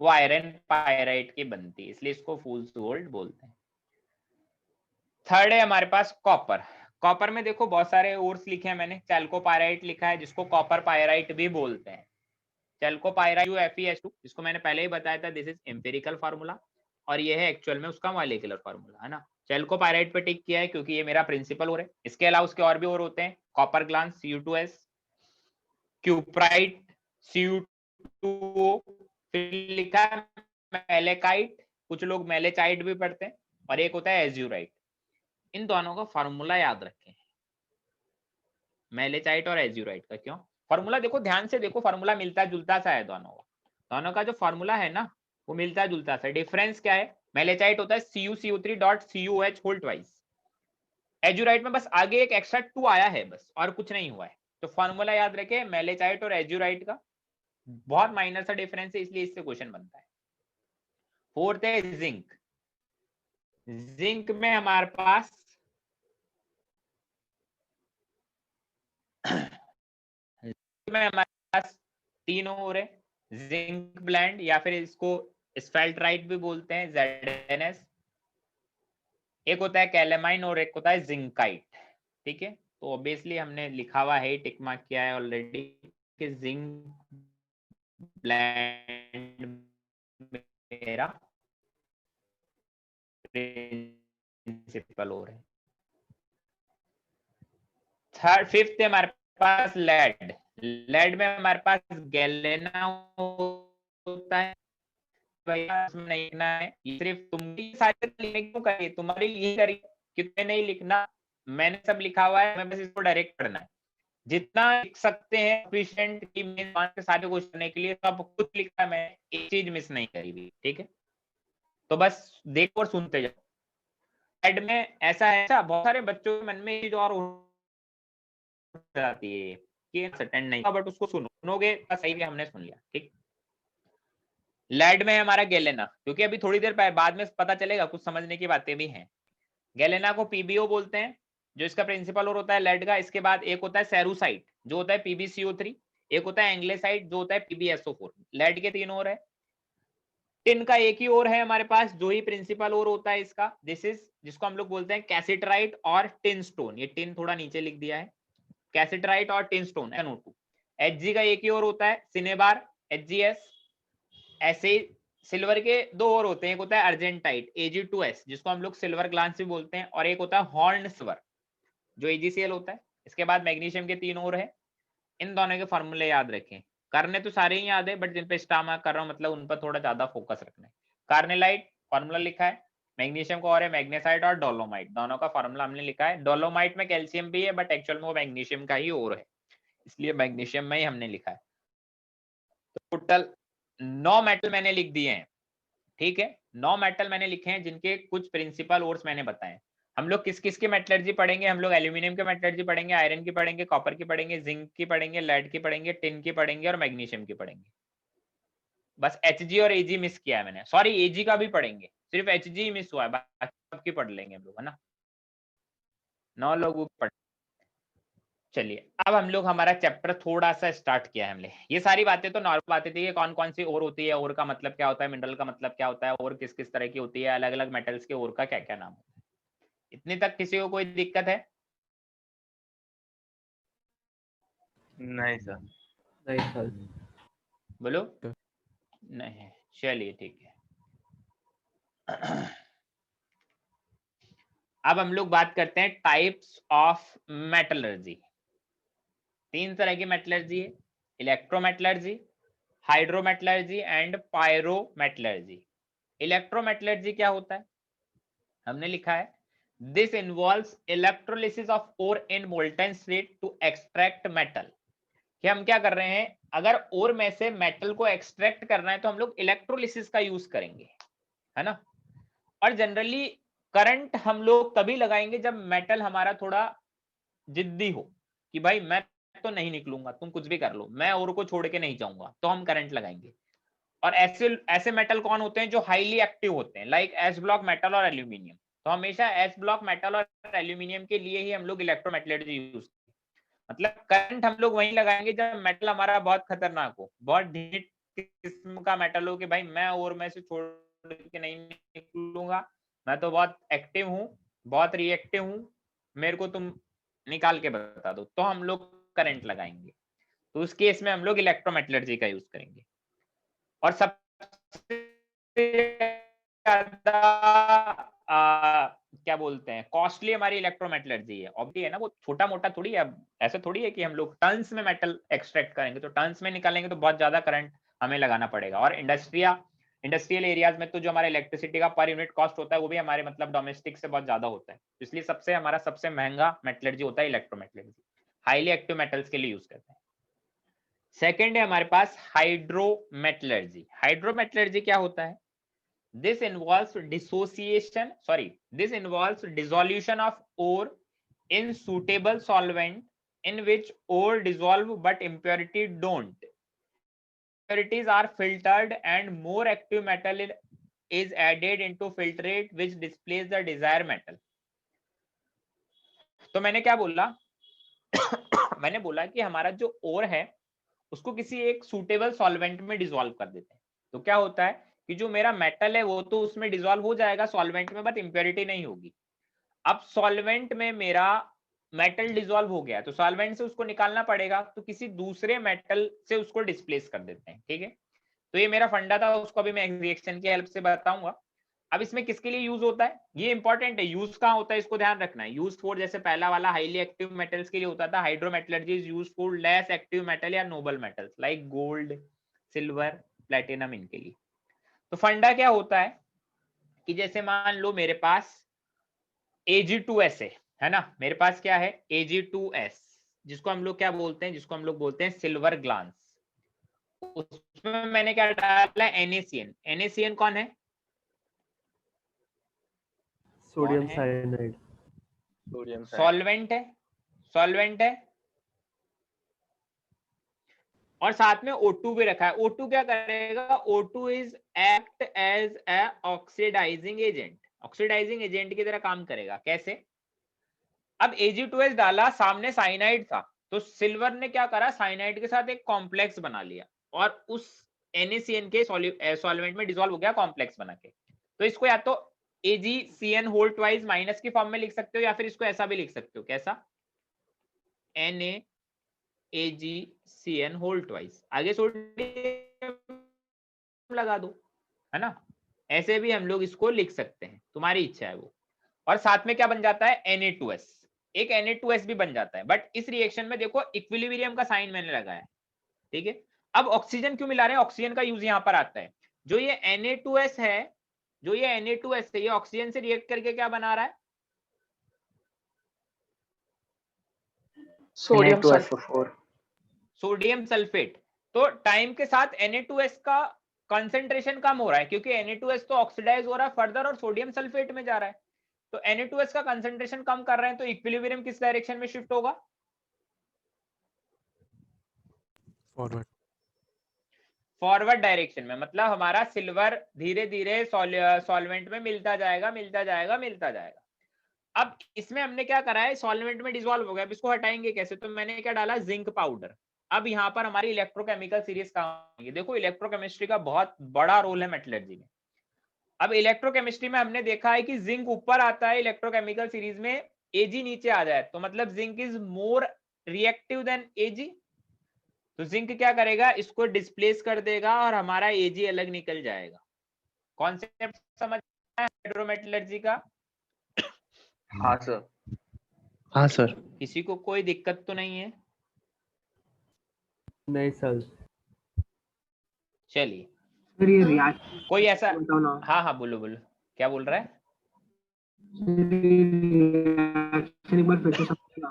वो आयरन पायराइट की बनती है, इसलिए इसको फूल्स गोल्ड बोलते हैं। थर्ड है हमारे पास कॉपर। कॉपर में देखो बहुत सारे ओर्स लिखे हैं मैंने। चैल्कोपायराइट लिखा है जिसको कॉपर पायराइट भी बोलते हैं। चैल्कोपायराइट FeS2, जिसको मैंने पहले ही बताया था, दिस इज एम्पिरिकल फार्मूला, और ये है एक्चुअल में उसका मॉलिक्यूलर फार्मूला, है ना। चैल्कोपायराइट पे टिक किया है क्योंकि ये मेरा प्रिंसिपल ओर है। इसके अलावा उसके और भी ओर होते हैं, copper glance Cu2s, cuprite Cu2O, फिर लिखा है मेलेकाइट, कुछ लोग मेलेचाइट भी पढ़ते हैं, और एक होता है एज्यूराइट। इन दोनों का फार्मूला याद रखें, मेलेचाइट और एज्यूराइट का। क्यों फार्मूला? देखो ध्यान से देखो, फार्मूला मिलता जुलता सा है दोनों का। दोनों का जो फार्मूला है ना वो मिलता जुलता सा। डिफरेंस क्या है? मेलेचाइट होता है CuCO3 dot CuOH whole twice. Azurite में बस आगे एक एक्स्ट्रा 2 आया है बस, और कुछ नहीं हुआ है। तो फॉर्मूला याद रखे मेलेचाइट और एज्यूराइट का, बहुत माइनर सा डिफरेंस है, इसलिए इससे क्वेश्चन बनता है। फोर्थ है जिंक। जिंक में हमारे पास तीन और है, जिंक ब्लेंड या फिर इसको स्फेल्टराइट भी बोलते हैं, ZNS। एक होता है कैलेमाइन और एक होता है जिंकाइट। ठीक है, तो ऑब्वियसली हमने लिखा हुआ है, टिक मार्क किया है ऑलरेडी कि जिंक ब्लेंड मेरा प्रिंसिपल और है। थर्ड फिफ्थ है हमारे पास लेड। लेड में हमारे पास गैलेना होता है, भैया इसमें नहीं लिखना है, सिर्फ तुम भी सारे लिखने क्यों करिए, तुम्हारी यही करी कि तुम्हें नहीं लिखना, मैंने सब लिखा हुआ है, मैं बस इसको डायरेक्ट करना है। जितना लिख सकते हैं एफिशिएंट की मेन के सारे क्वेश्चन करने के लिए सब कुछ लिखा है, मैंने एक चीज मिस नहीं करी भी। ठीक है, तो बस देखो और सुनते जाओ। लेड में ऐसा है, बहुत सारे बच्चों के मन में चीज और जाती है कि अटेंड नहीं, बट उसको सुनोगे सही है, हमने सुन लिया। ठीक, लेड में हमारा गैलेना, क्योंकि अभी थोड़ी देर बाद में पता चलेगा, कुछ समझने की बातें भी हैं। गैलेना को PbO बोलते हैं, जो इसका प्रिंसिपल और होता है लेड का। इसके बाद एक होता है सेरुसाइट जो होता है PbCO3, एक होता है एंग्लेसाइट जो होता है PbSO4। लेड के तीन और है। टिन का एक ही और है हमारे पास, जो ही प्रिंसिपल और होता है इसका, दिस इज जिसको हम लोग बोलते हैं कैसिटराइट और टिन स्टोन। ये टिन थोड़ा नीचे लिख दिया है, कैसिटराइट और टिन स्टोन NO2। Hg का एक ही और होता है सिनेबार HgS। ऐसे सिल्वर के दो और होते हैं, एक होता है अर्जेंटाइट Ag2S जिसको हम लोग सिल्वर ग्लांस भी बोलते हैं, और एक होता है हॉर्न स्वर जो AgCl होता है। इसके बाद मैग्नीशियम के तीन और है। इन दोनों के फॉर्मूले याद रखें, करने तो सारे ही याद है, बट जिन पे स्टार मार्क कर रहा हूं मतलब उन पर थोड़ा ज्यादा फोकस रखना है। कार्नेलाइट फॉर्मूला लिखा है, मैग्नीशियम का और है मैग्नेसाइट और डोलोमाइट, दोनों का फॉर्मूला हमने लिखा है। डोलोमाइट में कैल्शियम भी है, बट एक्चुअल में वो मैग्नीशियम का ही और है, इसलिए मैग्नीशियम में ही हमने लिखा है। तो टोटल 9 मेटल मैंने लिख दिए हैं। ठीक है, 9 मेटल मैंने लिखे हैं जिनके कुछ प्रिंसिपल ओर्स मैंने बताए। हम लोग किस किस की मेटलर्जी पढ़ेंगे, हम लोग एल्यूमिनियम की मेटलर्जी पढ़ेंगे, आयरन की पढ़ेंगे, कॉपर की पढ़ेंगे, जिंक की पढ़ेंगे, लेड की पढ़ेंगे, टिन की पढ़ेंगे और मैग्नीशियम की पढ़ेंगे। बस Hg और Ag मिस किया है मैंने, सॉरी Ag का भी पढ़ेंगे, सिर्फ Hg ही मिस हुआ है, बाकी सबकी पढ़ लेंगे हम लोग, है ना। 9 लोगों की पढ़। चलिए अब हम लोग हमारा चैप्टर थोड़ा सा स्टार्ट किया है हमने। ये सारी बातें तो नॉर्मल बातें थी, कौन कौन सी और होती है, और का मतलब क्या होता है, मिनरल का मतलब क्या होता है, और किस किस तरह की होती है, अलग अलग मेटल्स के और का क्या क्या नाम होता है। इतनी तक किसी को कोई दिक्कत है? नहीं सर। नहीं सर। बोलो। नहीं, चलिए ठीक है। अब हम लोग बात करते हैं टाइप्स ऑफ मेटलर्जी। 3 तरह की मेटलर्जी है, electrometallurgy, hydrometallurgy and pyrometallurgy. Electrometallurgy क्या होता है, हमने लिखा है this involves electrolysis of ore in molten state to extract metal. कि हम क्या कर रहे हैं, अगर ओर में से मेटल को एक्सट्रैक्ट करना है तो हम लोग इलेक्ट्रोलिसिस का यूज करेंगे, है ना। और जनरली करंट हम लोग तभी लगाएंगे जब मेटल हमारा थोड़ा जिद्दी हो कि भाई मैं तो नहीं निकलूंगा, तुम कुछ भी कर लो, मैं और को छोड़ के नहीं जाऊंगा, तो हम करंट लगाएंगे। और ऐसे ऐसे मेटल कौन होते हैं जो हाईली एक्टिव होते हैं, लाइक एस ब्लॉक मेटल और एल्यूमिनियम। तो हमेशा एस ब्लॉक मेटल और एल्यूमिनियम के लिए ही हम लोग इलेक्ट्रोमेटलर्जी यूज, मतलब करंट हम लोग वहीं लगाएंगे जब मेटल हमारा बहुत खतरनाक हो, बहुत ढीठ किस्म का मेटल हो कि भाई मैं और में से छोड़ के नहीं निकलूंगा, मैं तो बहुत एक्टिव हूँ, बहुत रिएक्टिव हूँ, मेरे को तुम निकाल के बता दो, तो हम लोग करंट लगाएंगे। तो उस केस में हम लोग इलेक्ट्रोमेटलर्जी का यूज करेंगे। और सबसे ज्यादा क्या बोलते हैं कॉस्टली हमारी इलेक्ट्रोमेटलर्जी है, ऑब्वियसली है ना, वो छोटा मोटा थोड़ी है, ऐसा थोड़ी है कि हम लोग टन्स में मेटल एक्सट्रैक्ट करेंगे, तो टन्स में निकालेंगे तो बहुत ज्यादा करंट हमें लगाना पड़ेगा। और इंडस्ट्रियल एरियाज में तो जो हमारा इलेक्ट्रिसिटी का पर यूनिट कॉस्ट होता है वो भी हमारे मतलब डोमेस्टिक से बहुत ज्यादा होता है, इसलिए हमारा सबसे महंगा मेटलर्जी होता है इलेक्ट्रोमेटलर्जी, हाईली एक्टिव मेटल्स के लिए यूज करते हैं। सेकेंड है हमारे पास हाइड्रोमेटलर्जी। हाइड्रोमेटलर्जी क्या होता है, this involves dissolution of ore in suitable solvent in which ore dissolve but impurity don't. Impurities are filtered and more active metal is added into filtrate which displays the desired metal. तो मैंने क्या बोला मैंने बोला कि हमारा जो ओर है उसको किसी एक सूटेबल सॉल्वेंट में डिसॉल्व कर देते हैं, तो क्या होता है कि जो मेरा मेटल है वो तो उसमें डिसॉल्व हो जाएगा सॉल्वेंट में, बट इंप्योरिटी नहीं होगी। अब सॉल्वेंट में मेरा मेटल डिसॉल्व हो गया तो सॉल्वेंट से उसको निकालना पड़ेगा, तो किसी दूसरे मेटल से उसको डिस्प्लेस कर देते हैं। ठीक है, तो ये मेरा फंडा था, उसको अभी मैं रिएक्शन की हेल्प से बताऊंगा। अब इसमें किसके लिए यूज होता है, ये इंपॉर्टेंट है, यूज कहाँ होता है इसको ध्यान रखना है। यूज फॉर, जैसे पहला वाला हाईली एक्टिव मेटल्स के लिए होता था, hydrometallurgy is use for less active metal या noble metals like gold, silver, platinum, इनके लिए। तो फंडा क्या होता है कि जैसे मान लो मेरे पास Ag2S है ना, मेरे पास क्या है Ag2S, जिसको हम लोग क्या बोलते हैं, जिसको हम लोग बोलते हैं सिल्वर ग्लांस। उसमें मैंने क्या डाला है NaCN। NaCN कौन है, सोडियम है? साइनाइड। सॉल्वेंट है, सॉल्वेंट है, और साथ में O2 भी रखा है। O2 क्या करेगा, O2 is act as a oxidizing agent, oxidizing agent की तरह काम करेगा। कैसे, अब Ag2S डाला, सामने साइनाइड था, तो सिल्वर ने क्या करा, साइनाइड के साथ एक कॉम्प्लेक्स बना लिया और उस NaCN के सॉल्वेंट में डिसॉल्व हो गया कॉम्प्लेक्स बना के। तो इसको या तो AgCN होल ट्वाइस माइनस की फॉर्म में लिख सकते हो, या फिर इसको ऐसा भी लिख सकते हो, कैसा, NaAgCN होल ट्वाइस, आगे सोडियम लगा दो, है ना, ऐसे भी हम लोग इसको लिख सकते हैं, तुम्हारी इच्छा है वो। और साथ में क्या बन जाता है Na2S, एक Na2S भी बन जाता है, बट इस रिएक्शन में देखो इक्विलिब्रियम का साइन मैंने लगाया है। ठीक है, अब ऑक्सीजन क्यों मिला रहे हैं, ऑक्सीजन का यूज यहाँ पर आता है। जो ये Na2S है, जो ये Na2S है, ये ऑक्सीजन से रिएक्ट करके क्या बना रहा है, सोडियम सल्फर, सोडियम सल्फेट। तो टाइम के साथ Na2S का कंसेंट्रेशन कम हो रहा है, क्योंकि Na2S तो ऑक्सीडाइज हो रहा है फर्दर और सोडियम सल्फेट में जा रहा है, तो Na2S का कंसेंट्रेशन कम कर रहे हैं, तो इक्विलिब्रियम किस डायरेक्शन में शिफ्ट होगा, फॉरवर्ड, फॉरवर्ड डायरेक्शन में। मतलब हमारा सिल्वर धीरे धीरे सॉल्वेंट में मिलता जाएगा, मिलता जाएगा, मिलता जाएगा। अब इसमें हमने क्या करा है, सॉल्वेंट में डिसॉल्व हो गया, अब इसको हटाएंगे कैसे, तो मैंने क्या डाला, जिंक पाउडर। अब यहाँ पर हमारी इलेक्ट्रोकेमिकल सीरीज काम है, देखो इलेक्ट्रोकेमिस्ट्री का बहुत बड़ा रोल है मेटलर्जी में। अब इलेक्ट्रोकेमिस्ट्री में हमने देखा है कि जिंक ऊपर आता है इलेक्ट्रोकेमिकल सीरीज में, Ag नीचे आ जाए, तो मतलब zinc is more reactive than Ag। तो जिंक क्या करेगा, इसको डिस्प्लेस कर देगा और हमारा Ag अलग निकल जाएगा। कॉन्सेप्ट समझ आया हाइड्रोमेटलर्जी का? हाँ सर। हाँ सर। किसी को कोई दिक्कत तो नहीं है? नहीं सर। चलिए, फिर ये रिएक्शन कोई ऐसा, बताओ ना, हाँ हाँ बोलो बोलो, क्या बोल रहा है? रिएक्शन एक बार फिर से समझना,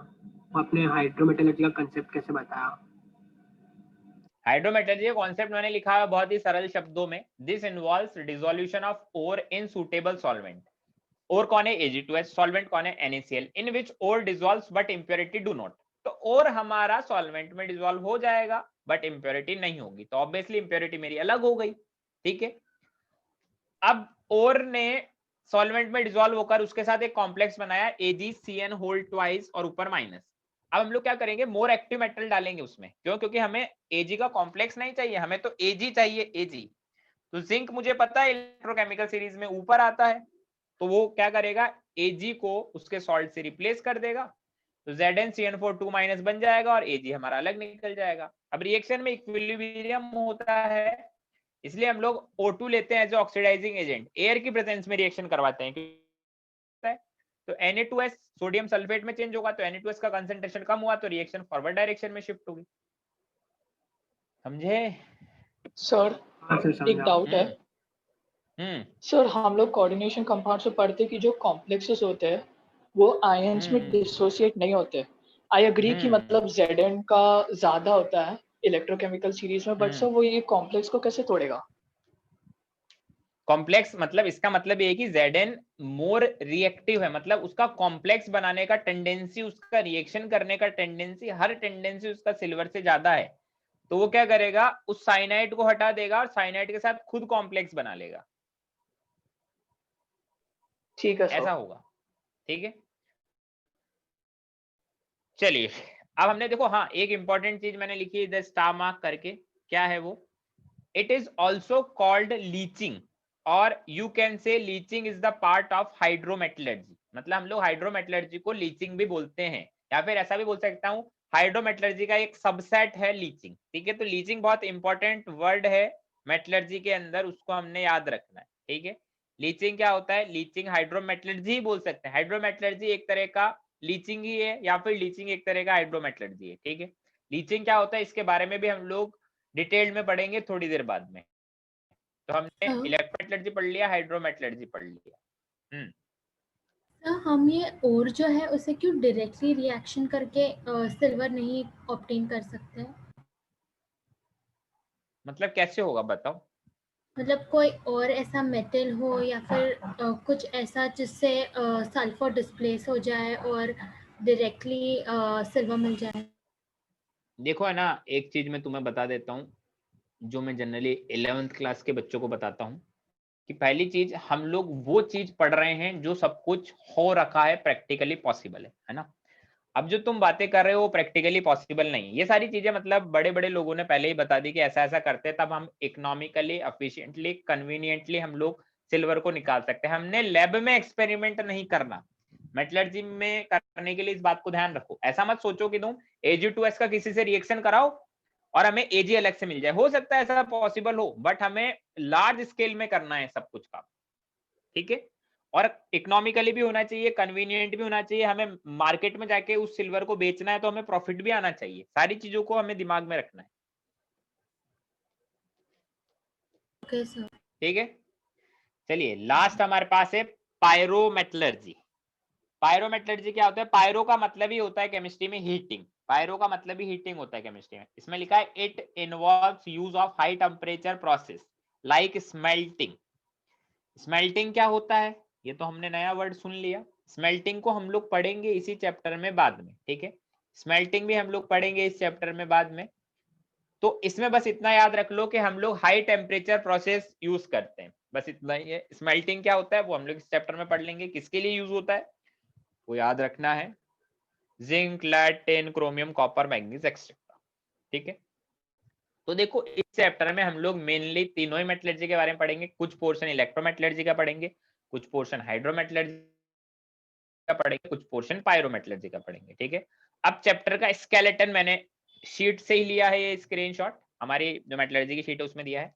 आपने हाइड्रोमेटलर्जी का कंसेप्ट कैसे बताया? हाइड्रोमेटलर्जी का कॉन्सेप्ट मैंने लिखा है बहुत ही सरल शब्दों में, this involves dissolution of ore in suitable solvent. Ore कौन है, Ag2S, सॉल्वेंट कौन है, NaCl, in which ore dissolves but impurity do not. तो ओर हमारा सॉल्वेंट में डिसॉल्व हो जाएगा बट इंप्योरिटी नहीं होगी, तो ऑब्वियसली इंप्योरिटी मेरी अलग हो गई। ठीक है, अब ओर ने सॉल्वेंट में डिसॉल्व होकर उसके साथ एक कॉम्प्लेक्स बनाया AgCN होल ट्वाइस और ऊपर माइनस। अब हम लोग क्या करेंगे, मोर एक्टिव मेटल डालेंगे उसमें, क्यों, क्योंकि हमें Ag का कॉम्प्लेक्स नहीं चाहिए, हमें तो Ag चाहिए, Ag। तो जिंक मुझे पता है इलेक्ट्रोकेमिकल सीरीज में ऊपर आता है, तो वो क्या करेगा, Ag को उसके सॉल्ट से रिप्लेस कर देगा, तो ZnCN4 2- बन जाएगा और Ag हमारा अलग निकल जाएगा। अब रिएक्शन में इक्विलिब्रियम होता है, इसलिए हम लोग O2 लेते हैं एज ऑक्सीडाइजिंग एजेंट, एयर की प्रेजेंस में रिएक्शन करवाते हैं। तो Na2S सोडियम सल्फेट में चेंज होगा, तो Na2S का कंसंट्रेशन कम हुआ, तो रिएक्शन फॉरवर्ड डायरेक्शन में शिफ्ट होगी। समझे सर? हाँ सर, एक समझा। डाउट है सर, हम लोग कोऑर्डिनेशन कंपाउंड से पढ़ते कि जो कॉम्प्लेक्सेस होते हैं वो आयंस में डिसोसिएट नहीं होते। आई एग्री कि मतलब Zn का ज्यादा होता है इलेक्ट्रोकेमिकल सीरीज में, बट सर वो ये कॉम्प्लेक्स को कैसे तोड़ेगा? कॉम्प्लेक्स मतलब इसका मतलब ये है कि Zn मोर रिएक्टिव है, मतलब उसका कॉम्प्लेक्स बनाने का टेंडेंसी, उसका रिएक्शन करने का टेंडेंसी, हर टेंडेंसी उसका सिल्वर से ज्यादा है। तो वो क्या करेगा, उस साइनाइड को हटा देगा और साइनाइड के साथ खुद कॉम्प्लेक्स बना लेगा। ठीक है सर, ऐसा होगा, ठीक है। चलिए अब हमने देखो, हाँ एक इंपॉर्टेंट चीज मैंने लिखी है स्टार मार्क करके, क्या है वो, it is also called leaching और you can say leaching is the part of hydrometallurgy. मतलब हम लोग हाइड्रोमेटलर्जी को लीचिंग भी बोलते हैं, या फिर ऐसा भी बोल सकता हूँ हाइड्रोमेटलर्जी का एक सबसेट है लीचिंग, ठीक है। तो लीचिंग बहुत इंपॉर्टेंट वर्ड है मेटलर्जी के अंदर, उसको हमने याद रखना है, ठीक है। लीचिंग क्या होता है, लीचिंग हाइड्रोमेटलर्जी ही बोल सकते हैं, हाइड्रोमेटलर्जी एक तरह का लीचिंग ही है, या फिर लीचिंग एक तरह का हाइड्रोमेटलर्जी है, ठीक है। लीचिंग क्या होता है इसके बारे में भी हम लोग डिटेल में पढ़ेंगे थोड़ी देर बाद में। तो हमने इलेक्ट्रोमेटलर्जी पढ़ लिया, हाइड्रोमेटलर्जी पढ़ लिया। हम ये और जो है उसे क्यों डायरेक्टली रिएक्शन करके सिल्वर नहीं ऑब्टेन कर सकते हैं? मतलब कैसे होगा बताओ। मतलब कोई और ऐसा मेटल हो या फिर कुछ ऐसा जिससे सल्फर डिस्प्लेस हो जाए और डायरेक्टली सिल्वर मिल जाए। देखो है ना, एक चीज मैं तुम्हें बता देता हूँ जो मैं जनरली 11th क्लास के बच्चों को बताता हूँ, कि पहली चीज हम लोग वो चीज पढ़ रहे हैं जो सब कुछ हो रखा है, प्रैक्टिकली पॉसिबल है ना। अब जो तुम बातें कर रहे हो वो प्रैक्टिकली पॉसिबल नहीं है, ये सारी चीजें मतलब बड़े बड़े लोगों ने पहले ही बता दी कि ऐसा ऐसा करते हैं, तब हम इकोनॉमिकली एफिशिएंटली कन्वीनियंटली हम लोग सिल्वर को निकाल सकते हैं। हमने लैब में एक्सपेरिमेंट नहीं करना, मेटलर्जी में करने के लिए इस बात को ध्यान रखो। ऐसा मत सोचो कि तुम Ag2S का किसी से रिएक्शन कराओ और हमें Ag अलग से मिल जाए, हो सकता है ऐसा पॉसिबल हो, बट हमें लार्ज स्केल में करना है सब कुछ काम, ठीक है। और इकोनॉमिकली भी होना चाहिए, कन्वीनियंट भी होना चाहिए, हमें मार्केट में जाके उस सिल्वर को बेचना है तो हमें प्रॉफिट भी आना चाहिए, सारी चीजों को हमें दिमाग में रखना है, ठीक है। चलिए लास्ट हमारे पास है पायरोमेटलर्जी। पायरोमेटलर्जी क्या होता है, पायरो का मतलब ही होता है केमिस्ट्री में हीटिंग, पायरो का मतलब ही हीटिंग होता है केमिस्ट्री में। इसमें लिखा है it involves use of high temperature process like smelting. Smelting क्या होता है, ये तो हमने नया वर्ड सुन लिया। स्मेल्टिंग को हम लोग पढ़ेंगे इसी चैप्टर में बाद में, ठीक है। स्मेल्टिंग भी हम लोग पढ़ेंगे इस चैप्टर में बाद में। तो इसमें बस इतना याद रख लो कि हम लोग हाई टेम्परेचर प्रोसेस यूज करते हैं, बस इतना ही है। स्मेल्टिंग क्या होता है वो हम लोग इस चैप्टर में पढ़ लेंगे, किसके लिए यूज होता है वो याद रखना है, zinc, lead, tin, chromium, copper, manganese etcetera, ठीक है। तो देखो इस चैप्टर में हम लोग मेनली तीनों ही मेटलर्जी के बारे में पढ़ेंगे, कुछ पोर्शन इलेक्ट्रोमेटलर्जी का पढ़ेंगे, कुछ पोर्शन हाइड्रोमेटलर्जी का पढ़ेंगे, कुछ पोर्शन पायरोमेटलर्जी का पढ़ेंगे, ठीक है। अब चैप्टर का स्केलेटन मैंने शीट से ही लिया है, ये स्क्रीनशॉट हमारी जो मेटलर्जी की शीट है उसमें दिया है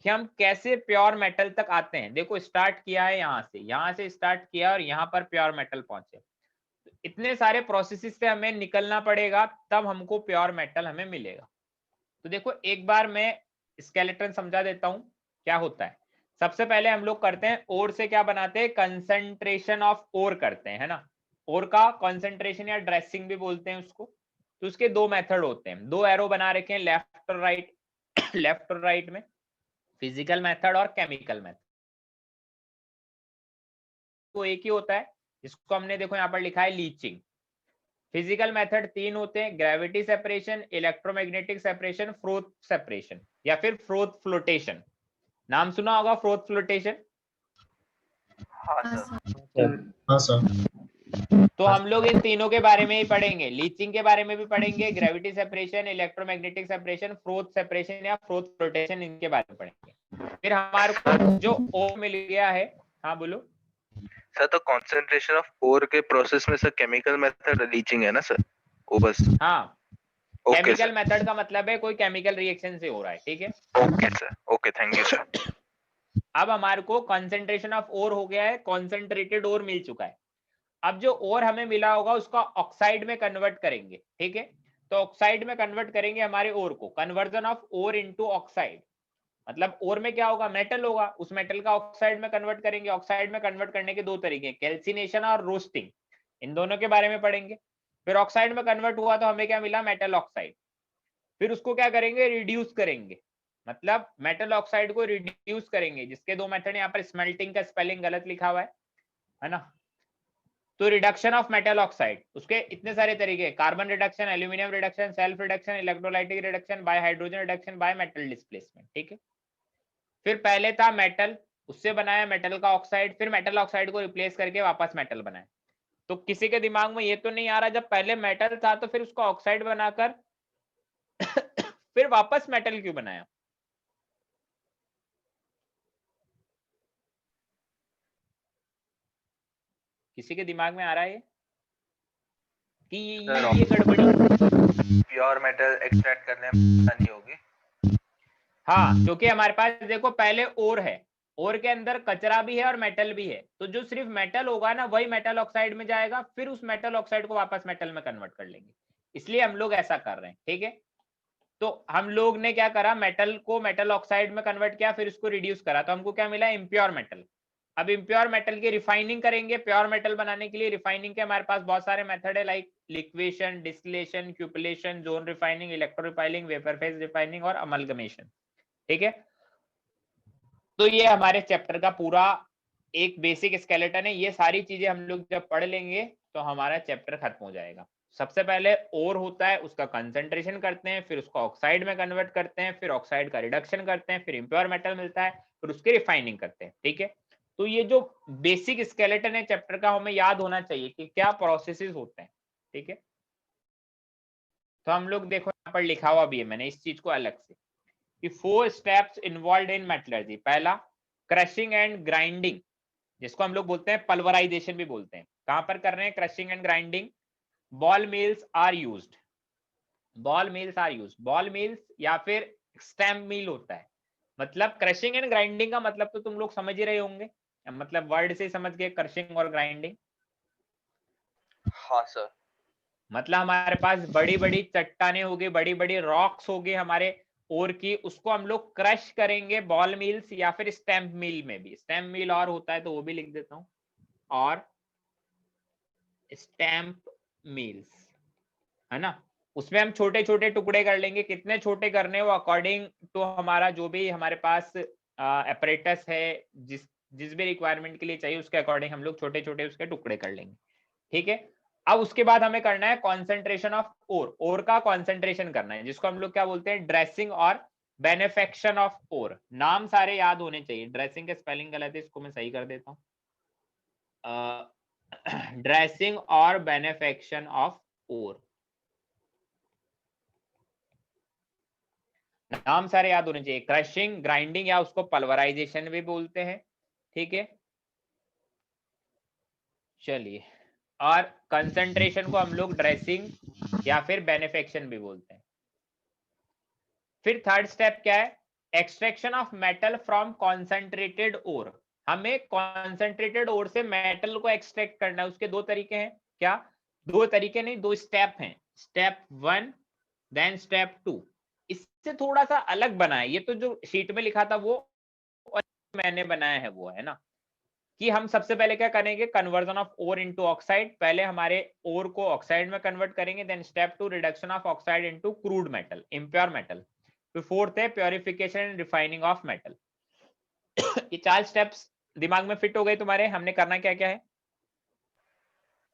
कि हम कैसे प्योर मेटल तक आते हैं। देखो स्टार्ट किया है यहाँ से स्टार्ट किया और यहाँ पर प्योर मेटल पहुंचे, इतने सारे प्रोसेसेस से हमें निकलना पड़ेगा तब हमको प्योर मेटल हमें मिलेगा। तो देखो एक बार मैं स्केलेटन समझा देता हूं क्या होता है। सबसे पहले हम लोग करते हैं ओर से क्या बनाते हैं, कंसंट्रेशन ऑफ ओर करते हैं, है ना। ओर का कंसंट्रेशन या ड्रेसिंग भी बोलते हैं उसको। तो उसके दो मेथड होते हैं, दो एरो बना रखे हैं लेफ्ट और राइट लेफ्ट और राइट में, फिजिकल मेथड और केमिकल मेथड। वो एक ही होता है, इसको हमने देखो यहाँ पर लिखा है लीचिंग। फिजिकल मेथड तीन होते हैं, gravity separation, electromagnetic separation, froth separation या फिर फ्रोथ फ्लोटेशन। नाम सुना होगा फ्रोथ फ्लोटेशन। हाँ सर। तो हम लोग इन तीनों के बारे में ही पढ़ेंगे, लीचिंग के बारे में भी पढ़ेंगे, gravity separation, electromagnetic separation, froth separation या फ्रोथ फ्लोटेशन, इनके बारे में पढ़ेंगे। फिर हमारे को जो ओर मिल गया है, हाँ बोलो सर। तो कंसंट्रेशन ऑफ ओर के प्रोसेस में सर केमिकल मेथड लीचिंग है ना सर, वो बस। हाँ ओके केमिकल सर। मेथड का मतलब है कोई केमिकल रिएक्शन से हो रहा है, ठीक है। Okay sir, okay, thank you sir. अब हमारे को कंसंट्रेशन ऑफ ओर हो गया है, कॉन्सेंट्रेटेड ओर मिल चुका है। अब जो ओर हमें मिला होगा उसका ऑक्साइड में कन्वर्ट करेंगे, ठीक है। तो ऑक्साइड में कन्वर्ट करेंगे हमारे ओर को, conversion of ore into oxide. मतलब ओर में क्या होगा, मेटल होगा, उस मेटल का ऑक्साइड में कन्वर्ट करेंगे। ऑक्साइड में कन्वर्ट करने के दो तरीके, कैल्सिनेशन और रोस्टिंग, इन दोनों के बारे में पढ़ेंगे। फिर ऑक्साइड में कन्वर्ट हुआ तो हमें क्या मिला, मेटल ऑक्साइड। फिर उसको क्या करेंगे, रिड्यूस करेंगे, मतलब मेटल ऑक्साइड को रिड्यूस करेंगे, जिसके दो मेथड, यहाँ पर स्मेल्टिंग का स्पेलिंग गलत लिखा हुआ है ना। तो रिडक्शन ऑफ मेटल ऑक्साइड, उसके इतने सारे तरीके, carbon reduction, aluminium reduction, self reduction, electrolytic reduction, bye hydrogen reduction, by metal displacement, ठीक है। फिर पहले था मेटल, उससे बनाया मेटल का ऑक्साइड, फिर मेटल ऑक्साइड को रिप्लेस करके वापस मेटल बनाया। तो किसी के दिमाग में ये तो नहीं आ रहा जब पहले मेटल था तो फिर उसको ऑक्साइड बनाकर फिर वापस मेटल क्यों बनाया? किसी के दिमाग में आ रहा है कि ये गड़बड़ी प्योर मेटल एक्सट्रैक्ट करने में आसानी होगी? हाँ, क्योंकि हमारे पास देखो पहले ओर है, ओर के अंदर कचरा भी है और मेटल भी है, तो जो सिर्फ मेटल होगा ना वही मेटल ऑक्साइड में जाएगा, फिर उस मेटल ऑक्साइड को वापस मेटल में कन्वर्ट कर लेंगे, इसलिए हम लोग ऐसा कर रहे हैं, ठीक है। तो हम लोग ने क्या करा, मेटल को मेटल ऑक्साइड में कन्वर्ट किया, फिर उसको रिड्यूस करा, तो हमको क्या मिला, इम्प्योर मेटल। अब इम्प्योर मेटल की रिफाइनिंग करेंगे। प्योर मेटल बनाने के लिए रिफाइनिंग के हमारे पास बहुत सारे मेथड है, like liquation, distillation, cupellation, zone refining, electro refining, vapour phase refining और अमलगमेशन, ठीक है। तो ये हमारे चैप्टर का पूरा एक बेसिक स्केलेटन है। ये सारी चीजें हम लोग जब पढ़ लेंगे तो हमारा चैप्टर खत्म हो जाएगा। सबसे पहले ओर होता है, उसका कंसंट्रेशन करते हैं, फिर उसको ऑक्साइड में कन्वर्ट करते हैं, फिर ऑक्साइड का रिडक्शन करते हैं, फिर इम्प्योर मेटल मिलता है, फिर उसकी रिफाइनिंग करते हैं, ठीक है। तो ये जो बेसिक स्केलेटन है चैप्टर का, हमें याद होना चाहिए कि क्या प्रोसेसेस होते हैं, ठीक है। तो हम लोग देखो यहाँ पर लिखा हुआ भी है मैंने इस चीज को अलग से, कि 4 स्टेप्स इन्वॉल्व इन मेटलर्जी। पहला क्रशिंग एंड ग्राइंडिंग, जिसको हम लोग बोलते हैं पल्वराइजेशन भी बोलते हैं। कहां पर कर रहे हैं crushing and grinding? Ball mills are used, ball mills are used, ball mills या फिर स्टैम्प मिल होता है। मतलब क्रशिंग एंड ग्राइंडिंग का मतलब तो तुम लोग समझ ही रहे होंगे, मतलब वर्ड से समझ गए क्रशिंग और ग्राइंडिंग। हाँ सर। मतलब हमारे पास बड़ी बड़ी चट्टाने होगी, बड़ी बड़ी रॉक्स होगी हमारे ओर की, उसको हम लोग क्रश करेंगे बॉल मिल्स या फिर स्टैम्प मिल में भी। स्टैम्प मिल और होता है तो वो भी लिख देता हूं, और स्टैम्प मिल्स, है ना। उसमें हम छोटे छोटे टुकड़े कर लेंगे, कितने छोटे करने हो अकॉर्डिंग टू हमारा जो भी हमारे पास अपरेटस है, जिस भी रिक्वायरमेंट के लिए चाहिए उसके अकॉर्डिंग हम लोग छोटे छोटे उसके टुकड़े कर लेंगे, ठीक है। अब उसके बाद हमें करना है कॉन्सेंट्रेशन ऑफ ओर, ओर का कॉन्सेंट्रेशन करना है, जिसको हम लोग क्या बोलते हैं, ड्रेसिंग और बेनिफेक्शन ऑफ ओर। नाम सारे याद होने चाहिए, ड्रेसिंग का स्पेलिंग गलत है, इसको मैं सही कर देता हूँ, ड्रेसिंग और बेनिफेक्शन ऑफ ओर, नाम सारे याद होने चाहिए। क्रशिंग, ग्राइंडिंग या उसको पल्वराइजेशन भी बोलते हैं, ठीक है। चलिए, और कंसंट्रेशन को हम लोग ड्रेसिंग या फिर बेनिफेक्शन भी बोलते हैं। फिर थर्ड स्टेप क्या है, extraction of metal from concentrated ore. हमें कॉन्सेंट्रेटेड ओर से मेटल को एक्सट्रैक्ट करना है। उसके दो तरीके हैं, क्या? दो तरीके नहीं, दो स्टेप हैं, स्टेप 1 देन स्टेप 2। इससे थोड़ा सा अलग बना है, ये तो जो शीट में लिखा था वो और मैंने बनाया है वो, है ना, कि हम सबसे पहले क्या करेंगे, conversion of ore into oxide. पहले हमारे ओर को ऑक्साइड में कन्वर्ट करेंगे, then step 2 reduction of oxide into crude metal, impure metal. फिर फोर्थ है purification and refining of metal. ये 4 स्टेप्स दिमाग में फिट हो गए तुम्हारे? हमने करना क्या क्या है?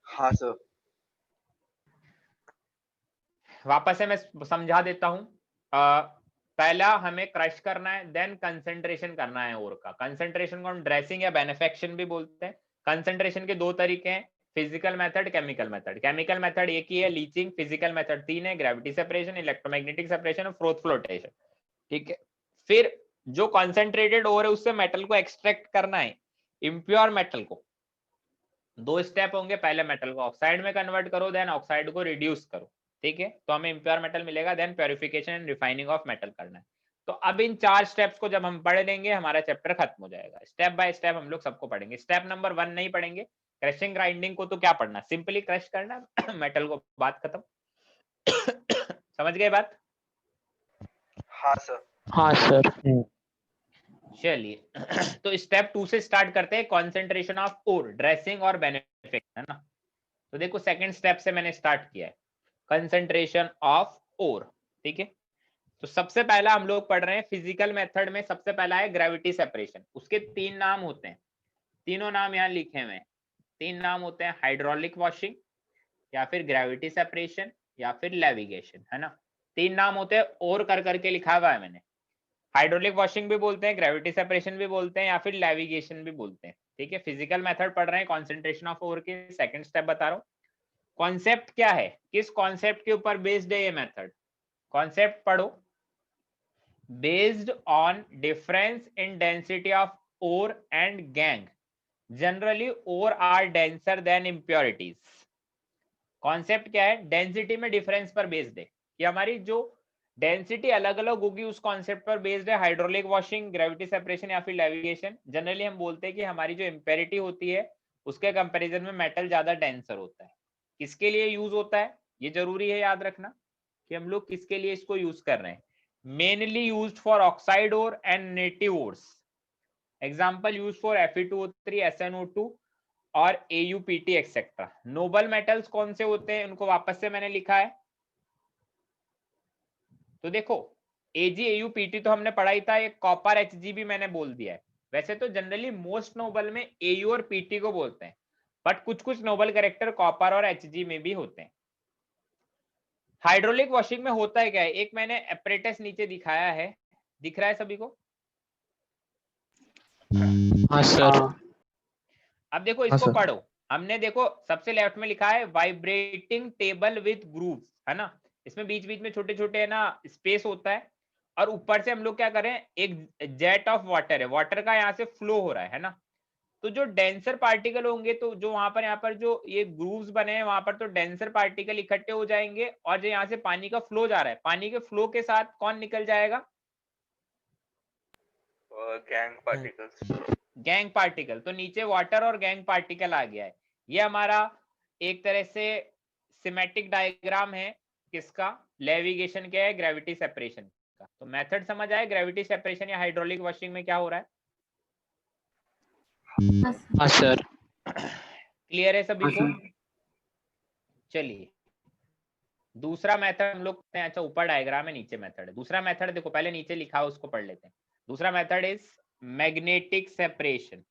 हाँ सर। वापस से मैं समझा देता हूं। पहला हमें क्रश करना है, देन कंसंट्रेशन करना है ओर का। कंसंट्रेशन को हम ड्रेसिंग या बेनिफेक्शन भी बोलते हैं। कंसंट्रेशन के दो तरीके हैं, physical method, chemical method. Chemical method एक ही है, लीचिंग। फिजिकल मेथड 3 है, ग्रेविटी सेपरेशन, इलेक्ट्रोमैग्नेटिक सेपरेशन और फ्रोथ फ्लोटेशन, ठीक है। फिर जो कॉन्सेंट्रेटेड ओर है उससे मेटल को एक्सट्रैक्ट करना है, इम्प्योर मेटल को। 2 स्टेप होंगे, पहले मेटल को ऑक्साइड में कन्वर्ट करो, देन ऑक्साइड को रिड्यूस करो, ठीक है, तो हमें इम्प्योर मेटल मिलेगा। Then purification and refining of metal करना है। तो अब इन 4 स्टेप्स को जब हम पढ़ लेंगे हमारा चैप्टर खत्म हो जाएगा। स्टेप बाय स्टेप हम लोग सबको पढ़ेंगे। स्टेप नंबर 1 नहीं पढ़ेंगे, क्रशिंग ग्राइंडिंग को तो क्या पढ़ना, सिंपली क्रश करना मेटल को, बात खत्म। समझ गए बात? हाँ सर। हाँ सर। चलिए, तो स्टेप 2 से स्टार्ट करते हैं, कॉन्सेंट्रेशन ऑफ ओर, ड्रेसिंग और बेनिफिकेशन, है ना। तो देखो सेकंड स्टेप से मैंने स्टार्ट किया है, कंसंट्रेशन ऑफ ओर, ठीक है। तो सबसे पहला हम लोग पढ़ रहे हैं फिजिकल मेथड में, सबसे पहला है ग्रेविटी सेपरेशन। उसके 3 नाम होते हैं, तीनों नाम यहाँ लिखे हुए हैं। 3 नाम होते हैं, हाइड्रोलिक वॉशिंग या फिर ग्रेविटी सेपरेशन या फिर लेविगेशन, है ना। 3 नाम होते हैं, और कर करके लिखा हुआ है मैंने। हाइड्रोलिक वॉशिंग भी बोलते हैं, ग्रेविटी सेपरेशन भी बोलते हैं, या फिर लेविगेशन भी बोलते हैं। ठीक है, फिजिकल मेथड पढ़ रहे हैं, कॉन्सेंट्रेशन ऑफ ओर के सेकंड स्टेप बता रहा हूँ। कॉन्सेप्ट क्या है, किस कॉन्सेप्ट के ऊपर बेस्ड है ये मेथड? कॉन्सेप्ट पढ़ो, based on difference in density of ore and gangue, generally ore are denser than impurities. Concept क्या है? डेंसिटी में डिफरेंस पर बेस्ड है, कि हमारी जो डेंसिटी अलग अलग होगी उस कॉन्सेप्ट पर बेस्ड है। हाइड्रोलिक वॉशिंग, ग्रेविटी सेपरेशन या फिर लेविगेशन, जनरली हम बोलते हैं कि हमारी जो इम्प्योरिटी होती है उसके कंपैरिजन में मेटल ज्यादा डेंसर होता है। किसके लिए यूज होता है ये जरूरी है याद रखना, कि हम लोग किसके लिए इसको यूज कर रहे हैं। Mainly used for oxide ore and native ores. Example used for Fe2O3, SnO2 और AuPt एक्सेट्रा। नोबल मेटल्स कौन से होते हैं उनको वापस से मैंने लिखा है। तो देखो Ag, AuPt तो हमने पढ़ा ही था, एक कॉपर Hg भी मैंने बोल दिया है। वैसे तो जनरली मोस्ट नोबल में Au और Pt को बोलते हैं, बट कुछ कुछ नोबल कैरेक्टर कॉपर और Hg में भी होते हैं। हाइड्रोलिक वॉशिंग में होता है क्या है, एक मैंने एपरेटस नीचे दिखाया है, दिख रहा है सभी को? हाँ सर। अब देखो इसको पढ़ो। हमने देखो सबसे लेफ्ट में लिखा है वाइब्रेटिंग टेबल विथ ग्रूव्स, है ना। इसमें बीच बीच में छोटे छोटे है ना स्पेस होता है, और ऊपर से हम लोग क्या करें, एक जेट ऑफ वाटर है, वाटर का यहाँ से फ्लो हो रहा है ना। तो जो डेंसर पार्टिकल होंगे, तो जो वहां पर यहाँ पर जो ये ग्रूव्स बने हैं वहां पर तो डेंसर पार्टिकल इकट्ठे हो जाएंगे, और जो यहाँ से पानी का फ्लो जा रहा है, पानी के फ्लो के साथ कौन निकल जाएगा? Gang particles. Gangue particle. तो नीचे वाटर और गैंग पार्टिकल आ गया है। ये हमारा एक तरह से सिमेट्रिक डायग्राम है, किसका? लेविगेशन क्या है? ग्रेविटी सेपरेशन का। तो मेथड समझ आए ग्रेविटी सेपरेशन या हाइड्रोलिक वॉशिंग में क्या हो रहा है? हाँ सर। क्लियर है सभी को? चलिए दूसरा मेथड हम लोग, अच्छा ऊपर डायग्राम है नीचे मेथड है। दूसरा मेथड देखो, पहले नीचे लिखा है उसको पढ़ लेते हैं। दूसरा method is magnetic separation.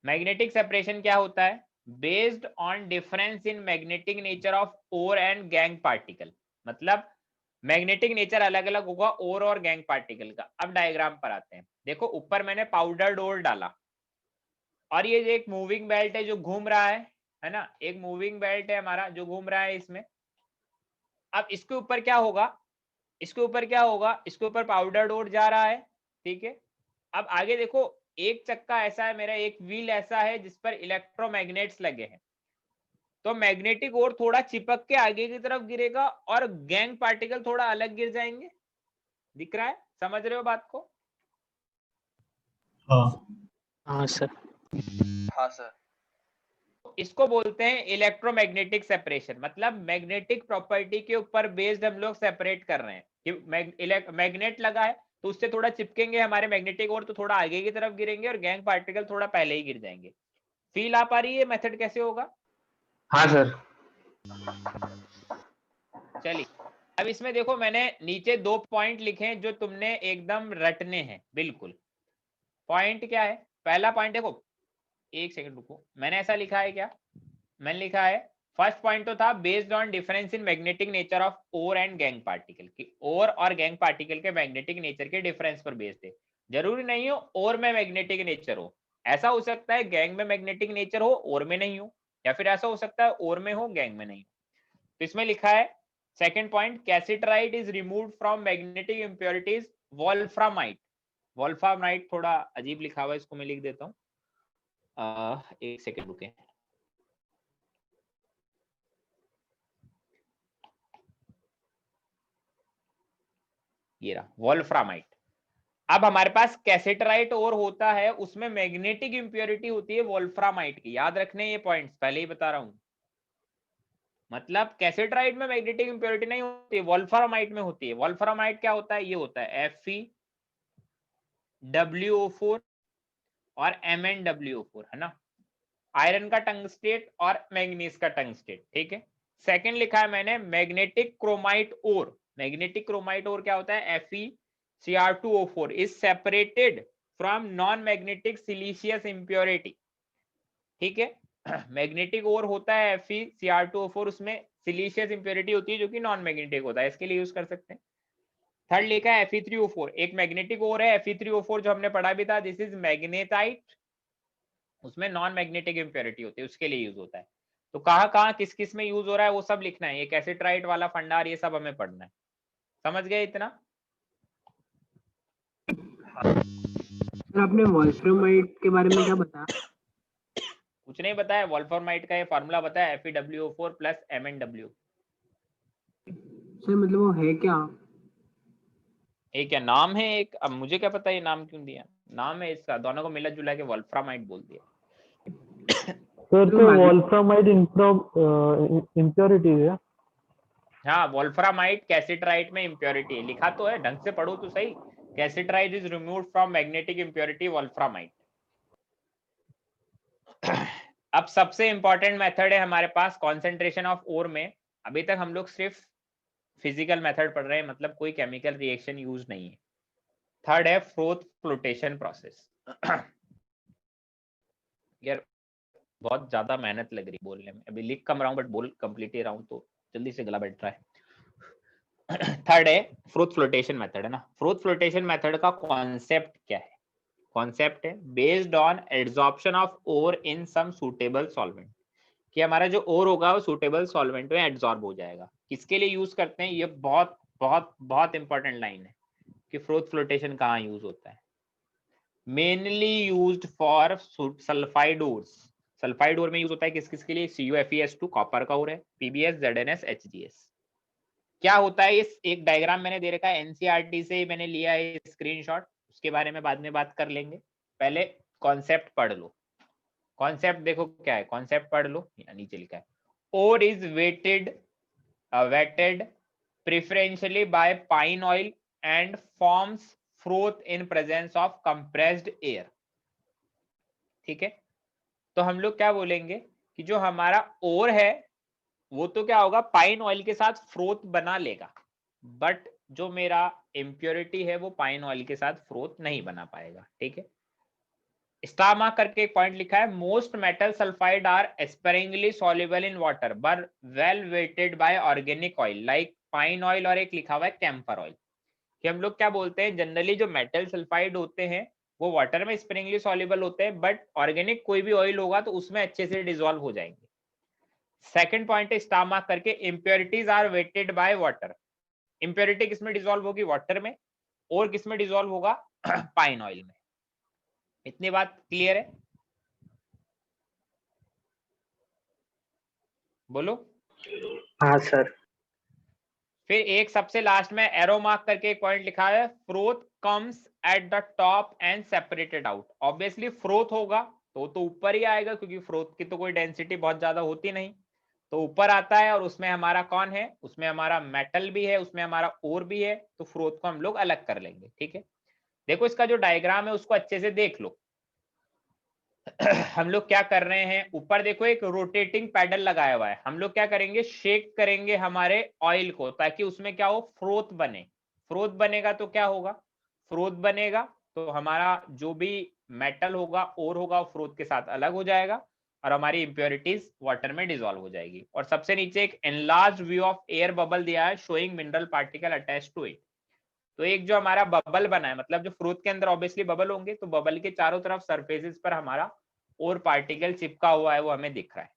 Magnetic separation क्या होता है? Based on difference in magnetic nature of ore and gangue particle. मतलब मैग्नेटिक नेचर अलग अलग होगा ओर और गैंग पार्टिकल का। अब डायग्राम पर आते हैं। देखो ऊपर मैंने पाउडर डोर डाला, और ये एक मूविंग बेल्ट है जो घूम रहा है ना। एक मूविंग बेल्ट है हमारा जो घूम रहा है इसमें। अब इसके ऊपर क्या होगा, इसके ऊपर क्या होगा, इसके ऊपर पाउडर डोर जा रहा है, ठीक है। अब आगे देखो एक चक्का ऐसा है मेरा, एक व्हील ऐसा है जिस पर इलेक्ट्रोमैग्नेट्स लगे हैं। तो मैग्नेटिक ओर थोड़ा चिपक के आगे की तरफ गिरेगा और गैंग पार्टिकल थोड़ा अलग गिर जाएंगे। दिख रहा है? समझ रहे हो बात को? हाँ सर। हाँ सर। इसको बोलते हैं इलेक्ट्रोमैग्नेटिक सेपरेशन। मतलब मैग्नेटिक प्रॉपर्टी के ऊपर बेस्ड हम लोग सेपरेट कर रहे हैं कि मैग्नेट लगा है तो उससे थोड़ा चिपकेंगे हमारे मैग्नेटिक ओर, तो थोड़ा आगे की तरफ गिरेंगे और गैंग पार्टिकल थोड़ा पहले ही गिर जाएंगे। फील आ पा रही है मेथड कैसे होगा? हाँ सर। चलिए अब इसमें देखो मैंने नीचे 2 पॉइंट लिखे हैं जो तुमने एकदम रटने हैं बिल्कुल। पॉइंट क्या है? पहला पॉइंट देखो, एक सेकंड रुको, मैंने ऐसा लिखा है क्या? मैंने लिखा है फर्स्ट पॉइंट तो था based on difference in magnetic nature of ore and gangue particle, कि ओर और गैंग पार्टिकल के मैग्नेटिक नेचर के डिफरेंस पर बेस्ड है। जरूरी नहीं हो ओर में मैग्नेटिक नेचर हो, ऐसा हो सकता है गैंग में मैग्नेटिक नेचर हो ओर में नहीं हो, या फिर ऐसा हो सकता है ओर में हो गैंग में नहीं हो। तो इसमें लिखा है second point, cassiterite is removed from magnetic impurities wolframite. Wolframite थोड़ा अजीब लिखा हुआ है, इसको मैं लिख देता हूँ, एक सेकेंड रुके। ये रहा वोल्फ्रामाइट। अब हमारे पास कैसेटराइट और होता है, उसमें मैग्नेटिक इंप्योरिटी होती है वोल्फ्रामाइट की। याद रखने ये पॉइंट्स, पहले ही बता रहा हूं। मतलब कैसेटराइट में मैग्नेटिक इंप्योरिटी नहीं होती, वोल्फ्रामाइट में होती है। वोल्फ्रामाइट क्या होता है? ये होता है FeWO4 और MnWO4, है ना। आयरन का टंगस्टेट और मैंगनीज का टंगस्टेट, ठीक है। सेकंड लिखा है मैंने मैग्नेटिक क्रोमाइट ओर। मैग्नेटिक क्रोमाइट ओर क्या होता है, FeCr2O4 is separated from non magnetic siliceous impurity. ठीक है, मैग्नेटिक ओर होता है FeCr2O4, उसमें सिलिशियस इम्प्योरिटी होती है जो कि नॉन मैग्नेटिक होता है, इसके लिए यूज कर सकते हैं। थर्ड लिखा है Fe3O4, एक मैग्नेटिक ओर है Fe3O4 जो हमने पढ़ा भी था, दिस इज मैग्नेटाइट, उसमें नॉन मैग्नेटिक इम्प्योरिटी होती है, उसके लिए यूज होता है। तो कहाँ कहाँ किस किस में यूज हो रहा है वो सब लिखना है, ये कैसेट्राइट वाला फंडार ये सब हमें पढ़ना है। समझ गए इतना? सर आपने वॉल्फ्रामाइट के बारे में क्या बताया? कुछ नहीं बताया, वॉल्फ्रामाइट का ये फार्मूला बताया, Fe2O4 प्लस MnW। सर मतलब वो है क्या? एक क्या नाम है एक, अब मुझे क्या पता ये नाम क्यों दिया, नाम है इसका, दोनों को मिला जुला के वॉल्फ्रामाइट बोल दिया। सर तो वॉल्फ्रामाइट इम्प्योरिटी है। हाँ, वॉल्फ्रामाइट कैसेट्राइट में इम्प्योरिटी है, लिखा तो है, ढंग से पढ़ो तो सही। Cassiterite is removed from magnetic impurity wolframite. अब सबसे इंपॉर्टेंट मेथड है हमारे पास कॉन्सेंट्रेशन ऑफ ओर में। अभी तक हम लोग सिर्फ फिजिकल मेथड पढ़ रहे हैं, मतलब कोई केमिकल रिएक्शन यूज नहीं है। थर्ड है फ्रोथ फ्लोटेशन प्रोसेस। यार बहुत ज्यादा मेहनत लग रही बोलने में, अभी लिख कम रहा हूँ बट बोल कंप्लीट ही रहा हूँ, तो जल्दी से गला बैठ रहा है। थर्ड है फ्रोथ फ्लोटेशन मेथड, है ना। फ्रोथ फ्लोटेशन मेथड का कॉन्सेप्ट क्या है? कॉन्सेप्ट है based on adsorption of ore in some suitable solvent, कि हमारा जो ओर होगा वो सूटेबल सॉल्वेंट में एड्सॉर्ब हो जाएगा। किसके लिए यूज करते हैं, ये बहुत बहुत बहुत इंपॉर्टेंट लाइन है कि फ्रोथ फ्लोटेशन कहाँ यूज होता है। Mainly used for sulphide ores. Sulphide ore में यूज होता है किस किस के लिए, CuFeS2 कॉपर का ओर है, PbS, ZnS, HgS। क्या होता है, इस एक डायग्राम मैंने दे रखा है, NCERT से मैंने लिया है स्क्रीनशॉट, उसके बारे में बाद में बात कर लेंगे, पहले कॉन्सेप्ट पढ़ लो। कॉन्सेप्ट देखो क्या है, कॉन्सेप्ट पढ़ लो, यहाँ नीचे लिखा है, ore is wetted preferentially by pine oil and forms froth in presence of compressed air. ठीक है, तो हम लोग क्या बोलेंगे कि जो हमारा ओर है वो तो क्या होगा, पाइन ऑयल के साथ फ्रोथ बना लेगा, बट जो मेरा इम्प्योरिटी है वो पाइन ऑयल के साथ फ्रोथ नहीं बना पाएगा। ठीक है, स्टार मार्क करके एक पॉइंट लिखा है, most metal sulphide are sparingly soluble in water but well wetted by organic oil like pine oil, और एक लिखा हुआ है कैंपर ऑयल। कि हम लोग क्या बोलते हैं, जनरली जो मेटल सल्फाइड होते हैं वो वाटर में स्प्रिंगली सॉल्युबल होते हैं, बट ऑर्गेनिक कोई भी ऑयल होगा तो उसमें अच्छे से डिसॉल्व हो जाएंगे। सेकंड पॉइंट है स्टार मार्क करके, impurities are wetted by water. Impurity किसमें डिसॉल्व होगी, वाटर में, और किसमें डिसॉल्व होगा, पाइन ऑयल में। इतनी बात क्लियर है? बोलो। हाँ सर। फिर एक सबसे लास्ट में एरो मार्क करके एक पॉइंट लिखा है, froth comes at the top and separated out. Obviously froth होगा तो ऊपर ही आएगा, क्योंकि फ्रोथ की तो कोई डेंसिटी बहुत ज्यादा होती नहीं, तो ऊपर आता है, और उसमें हमारा कौन है, उसमें हमारा मेटल भी है, उसमें हमारा ओर भी है, तो फ्रोथ को हम लोग अलग कर लेंगे। ठीक है, देखो इसका जो डायग्राम है उसको अच्छे से देख लो। हम लोग क्या कर रहे हैं, ऊपर देखो एक रोटेटिंग पैडल लगाया हुआ है, हम लोग क्या करेंगे, शेक करेंगे हमारे ऑयल को, ताकि उसमें क्या हो, फ्रोथ बने। फ्रोथ बनेगा तो क्या होगा, फ्रोथ बनेगा तो हमारा जो भी मेटल होगा, ओर होगा, फ्रोथ के साथ अलग हो जाएगा, और हमारी इंप्योरिटीज वाटर में डिसॉल्व हो जाएगी। और सबसे नीचे एक enlarge view of air bubble दिया है, showing mineral particle attach to it. तो एक जो हमारा बबल बना है, मतलब जो फ्रूट के अंदर ऑब्वियसली बबल होंगे, तो बबल के चारों तरफ सरफेसेस पर हमारा और पार्टिकल चिपका हुआ है, वो हमें दिख रहा है।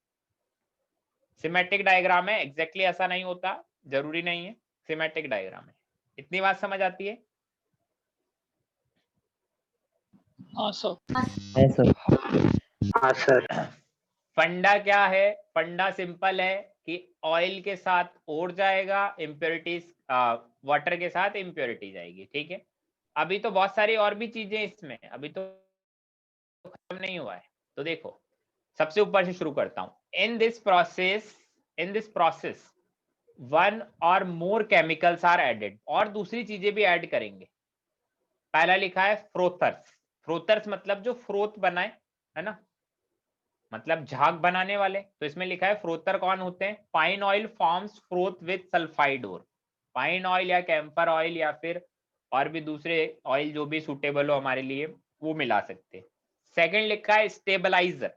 सिमेट्रिक डायग्राम है, एग्जैक्टली ऐसा नहीं होता, जरूरी नहीं है, सिमेट्रिक डायग्राम है। इतनी बात समझ आती है? हाँ सर। हाँ सर। फंडा क्या है, फंडा सिंपल है कि ऑयल के साथ ओर जाएगा, इम्प्योरिटीज वाटर के साथ इम्प्योरिटी जाएगी। ठीक है, अभी तो बहुत सारी और भी चीजें इसमें, अभी तो खत्म नहीं हुआ है। तो देखो सबसे ऊपर से शुरू करता हूं। इन दिस प्रोसेस वन और मोर केमिकल्स आर एडेड, और दूसरी चीजें भी ऐड करेंगे। पहला लिखा है फ्रोथर्स। फ्रोथर्स मतलब जो फ्रोथ बनाए, है ना, मतलब झाग बनाने वाले। तो इसमें लिखा है फ्रोथर कौन होते हैं, pine oil forms froth with sulphide ore. Pine oil या कैम्फर ऑयल या फिर और भी दूसरे ऑयल जो भी सूटेबल हो हमारे लिए वो मिला सकते हैं। सेकंड लिखा है स्टेबलाइजर।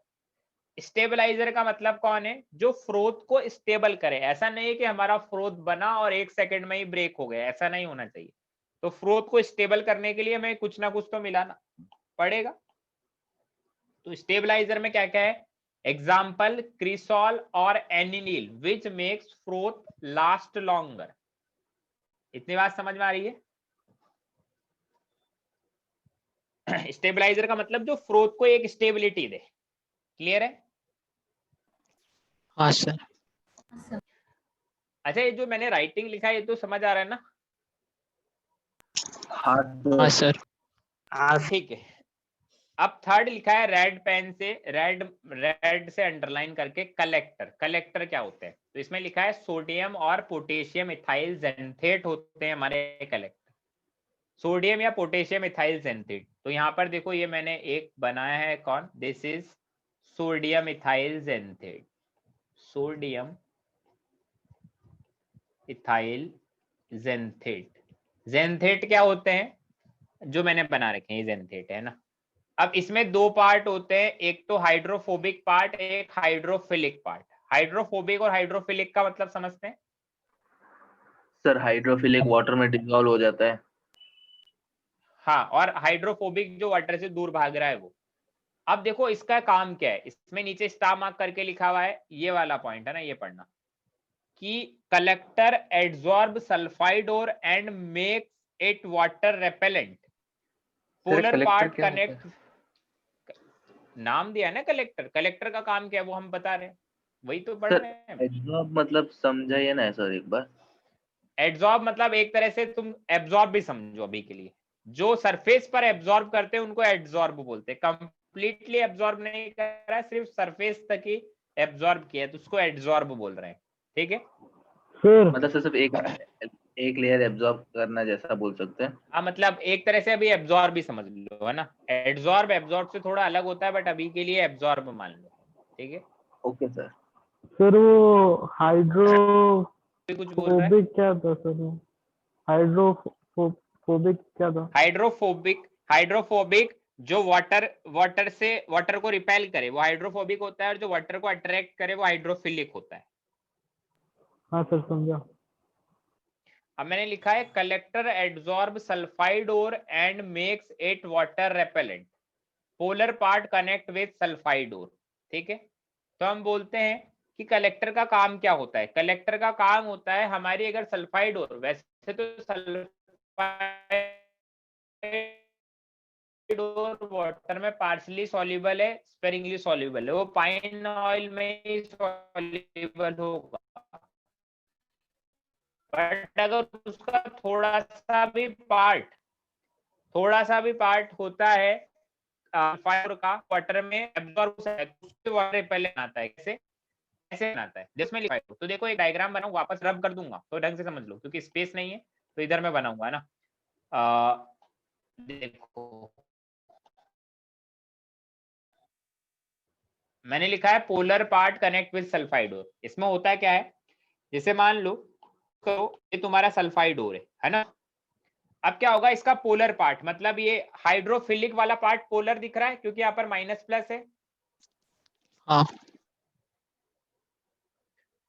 स्टेबलाइजर का मतलब कौन है? जो फ्रोथ को स्टेबल करे। ऐसा नहीं है कि हमारा फ्रोथ बना और 1 सेकंड में ही ब्रेक हो गया, ऐसा नहीं होना चाहिए। तो फ्रोथ को स्टेबल करने के लिए हमें कुछ ना कुछ तो मिलाना पड़ेगा। तो स्टेबलाइजर में क्या क्या है? एग्जाम्पल क्रिसॉल और aniline which makes froth last longer. इतनी बात समझ में आ रही है? स्टेबलाइजर का मतलब जो फ्रोथ को एक स्टेबिलिटी दे। क्लियर है? हाँ सर। अच्छा, ये जो मैंने राइटिंग लिखा है ये तो समझ आ रहा है ना? हाँ सर। हाँ ठीक है। अब थर्ड लिखा है रेड पेन से, रेड से अंडरलाइन करके कलेक्टर। कलेक्टर क्या होते हैं? तो इसमें लिखा है सोडियम और पोटेशियम इथाइल जेंथेट होते हैं हमारे कलेक्टर। सोडियम या पोटेशियम इथाइल जेंथेट। तो यहाँ पर देखो ये मैंने एक बनाया है, कौन? This is sodium ethyl xanthate. Sodium ethyl xanthate. Xanthate क्या होते हैं? जो मैंने बना रखे हैं जेंथेट है ना। अब इसमें दो पार्ट होते हैं, एक तो हाइड्रोफोबिक पार्ट, एक हाइड्रोफिलिक पार्ट। हाइड्रोफोबिक और हाइड्रोफिलिक का मतलब समझते हैं? सर हाइड्रोफिलिक वाटर में डिसॉल्व हो जाता है। हाँ, और हाइड्रोफोबिक जो वाटर से दूर भाग रहा है वो। अब देखो इसका काम क्या है, इसमें नीचे स्टार मार्क करके लिखा हुआ है, ये वाला पॉइंट है ना, ये पढ़ना कि कलेक्टर एड्सॉर्ब सल्फाइड और and make it water repellent. Polar part connect, नाम दिया है ना कलेक्टर। कलेक्टर का काम क्या है वो हम बता रहे हैं, वही तो पढ़ रहे हैं। एड्सॉर्ब मतलब समझाइए ना सर एक बार। एब्जॉर्ब मतलब एक तरह से तुम एब्जॉर्ब भी समझो अभी के लिए। जो सरफेस पर एब्जॉर्ब करते हैं उनको एड्सॉर्ब बोलते हैं। कंप्लीटली एब्जॉर्ब नहीं कर रहा है, सिर्फ सरफेस तक ही एब्जॉर्ब किया तो उसको एड्सॉर्ब बोल रहे हैं। ठीक है सर? मतलब सिर्फ एक लेयर एब्जॉर्ब करना जैसा बोल सकते हैं। हाँ, मतलब एक तरह से अभी एब्जॉर्ब भी समझ लो, है ना। एड्सॉर्ब एब्जॉर्ब से थोड़ा अलग होता है, बट अभी के लिए एब्जॉर्ब मान लो। ठीक है ओके सर। सर वो कुछ बोल रहा है? हाइड्रोफोबिक क्या था सर? वो हाइड्रोफोबिक क्या था? हाइड्रोफोबिक जो वाटर को रिपेल करे वो हाइड्रोफोबिक होता है, और जो वाटर को अट्रैक्ट करे वो हाइड्रोफिलिक होता है। हाँ सर, समझा। अब मैंने लिखा है collector adsorb sulphide ore and makes it water repellent. Polar part connect with sulphide ore. ठीक है, तो हम बोलते हैं कि कलेक्टर का काम क्या होता है। कलेक्टर का काम होता है हमारी, अगर सल्फाइड ओर, वैसे तो सल्फाइड ओर वाटर में पार्शली सॉल्युबल है, स्पेरिंगली सॉल्युबल है, वो पाइन ऑयल में ही सॉल्युबल होगा। बट अगर उसका थोड़ा सा भी पार्ट होता है फाइबर का, वाटर में एब्जॉर्ब होता है, उससे वाटर रिपेलेंट आता है। कैसे आता है जिसमें लिखा है। तो देखो एक डायग्राम बनाऊं, वापस रब कर दूंगा तो ढंग से समझ लो, क्योंकि स्पेस नहीं है तो इधर मैं बनाऊंगा ना। देखो मैंने लिखा है polar part connect with sulphide ore. इसमें होता क्या है, जैसे मान लो करो ये तुम्हारा सल्फाइड ओर है ना। अब क्या होगा, इसका पोलर पार्ट, मतलब ये हाइड्रोफिलिक वाला पार्ट पोलर दिख रहा है क्योंकि यहाँ पर माइनस प्लस है। हाँ।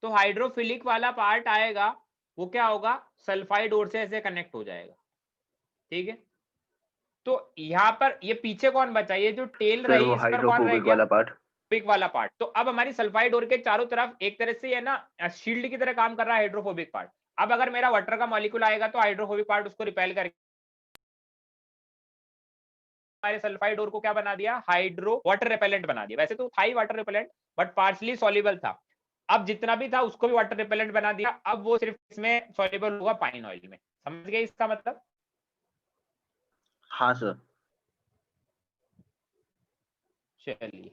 तो हाइड्रोफिलिक वाला पार्ट आएगा, वो क्या होगा, सल्फाइड ओर से ऐसे कनेक्ट हो जाएगा। ठीक है, तो यहाँ पर ये पीछे कौन बचा, ये जो टेल रही है इस पर कौन रह गया, हाइड्रोफोबिक वाला पार्ट। तो अब हमारी सल्फाइड ओर के चारों तरफ एक तरह से है ना शील्ड की तरह काम कर रहा है हाइड्रोफोबिक पार्ट। अब अगर मेरा वाटर का मॉलिक्यूल आएगा तो हाइड्रोफोबिक पार्ट उसको रिपेल करके हमारे सल्फाइड ओर को क्या बना दिया, वाटर रिपेलेंट बना दिया। वैसे तो था ही water repellent, but partially soluble था। अब जितना भी था उसको भी वाटर रिपेलेंट बना दिया। अब वो सिर्फ इसमें सॉल्युबल होगा पाइन ऑयल में। समझ गए इसका मतलब? हाँ सर। चलिए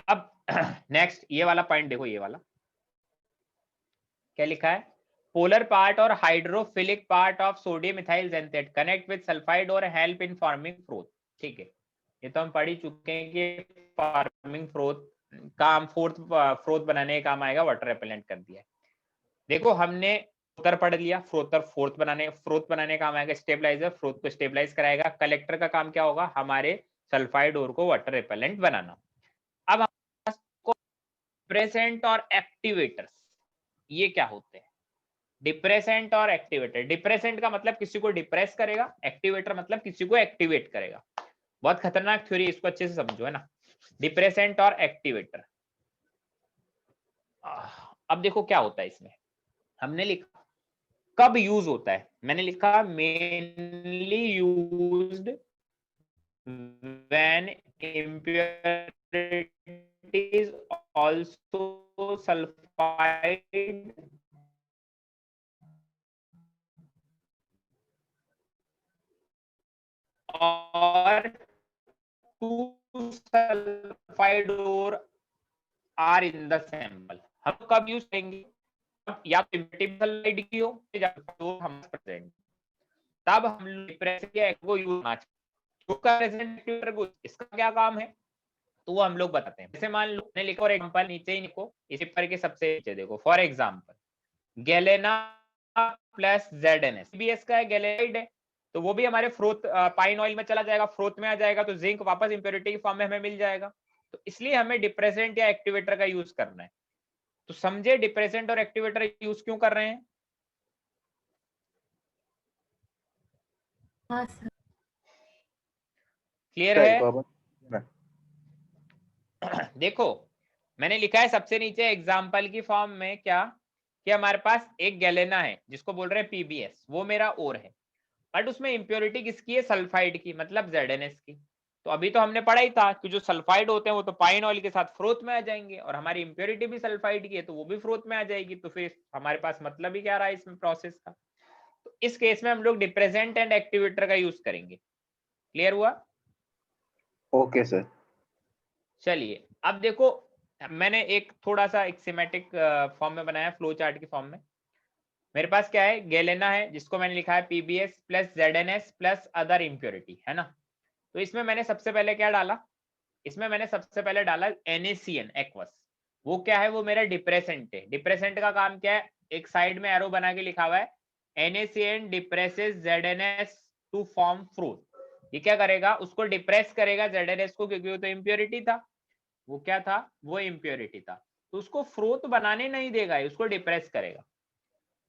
अब नेक्स्ट ये वाला पॉइंट देखो, ये वाला क्या लिखा है, पोलर पार्ट और hydrophilic part of sodium ethyl xanthate connect with sulphide और हेल्प इन फॉर्मिंग फ्रोथ। ठीक है, ये तो हम पढ़ ही चुके हैं कि फॉर्मिंग फ्रोथ काम, फ्रोथ बनाने का काम आएगा, वाटर रिपेलेंट कर दिया है। देखो हमने फ्रोथर पढ़ लिया, फ्रोथर फ्रोथ बनाने का काम आएगा स्टेबलाइजर, फ्रोथ को स्टेबलाइज कराएगा। कलेक्टर का काम क्या होगा, हमारे सल्फाइड ओर को वाटर रिपेलेंट बनाना। अब डिप्रेसेंट और एक्टिवेटर्स, ये क्या होते हैं? डिप्रेसेंट और एक्टिवेटर, डिप्रेसेंट का मतलब किसी को डिप्रेस करेगा, एक्टिवेटर मतलब किसी को एक्टिवेट करेगा। बहुत खतरनाक थ्योरी, इसको अच्छे से समझो, है ना, डिप्रेसेंट और एक्टिवेटर। अब देखो क्या होता है इसमें, हमने लिखा कब यूज होता है, मैंने लिखा mainly used when impurities also sulfide or two sulfide ore are in the sample। हम कब यूज करेंगे, या तो सल्फाइड की हो या तो हम प्रेजेंट, तब हम डिप्रेशन या को यूज करना चाहिए। इसका क्या काम है तो वो हम लोग बताते हैं। जैसे मान लो ने लिखो, फॉर एग्जांपल नीचे ही लिखो, इसी पर के सबसे नीचे देखो, for example galena plus ZNS, बीएस का है, गैलेनाइड है, तो वो भी हमारे फ्रोथ पाइन ऑयल में चला जाएगा, फ्रोथ में आ जाएगा, तो जिंक वापस इंप्योरिटी की फॉर्म में हमें मिल जाएगा। तो इसलिए हमें डिप्रेसेंट या एक्टिवेटर का यूज करना है। तो समझे डिप्रेसेंट और एक्टिवेटर यूज क्यों कर रहे हैं? हाँ सर। क्लियर है? देखो मैंने लिखा है सबसे नीचे एग्जाम्पल की फॉर्म में क्या, कि हमारे पास एक गैलेना है जिसको बोल रहे हैं PBS, वो मेरा ओर है, बट उसमें इंप्योरिटी किसकी है, सल्फाइड की, मतलब ZNS की। तो अभी तो हमने पढ़ा ही था कि जो सल्फाइड होते हैं वो तो पाइन ऑयल के साथ फ्रोथ में आ जाएंगे, और हमारी इंप्योरिटी भी सल्फाइड की है तो वो भी फ्रोथ में आ जाएगी। तो फिर हमारे पास मतलब ही क्या रहा है इसमें प्रोसेस का। तो इस केस में हम लोग डिप्रेसेंट एंड एक्टिवेटर का यूज करेंगे। क्लियर हुआ? Okay sir. चलिए अब देखो, मैंने एक थोड़ा सा एक सिमेटिक फॉर्म में बनाया, फ्लो चार्ट की फॉर्म में। मेरे पास क्या है, गैलेना है जिसको मैंने लिखा है PBS plus ZNS plus other impurity, है ना। तो इसमें मैंने सबसे पहले क्या डाला, इसमें मैंने सबसे पहले डाला NaCN एक्वस। वो क्या है, वो मेरा डिप्रेसेंट है। डिप्रेसेंट का काम क्या है, एक साइड में एरो बना के लिखा हुआ है NaCN depresses ZNS to form froth. ये क्या करेगा, उसको डिप्रेस करेगा ZNS को, क्योंकि वो तो इंप्योरिटी था, वो क्या था, वो इंप्योरिटी था, तो उसको फ्रोथ बनाने नहीं देगा, उसको डिप्रेस करेगा।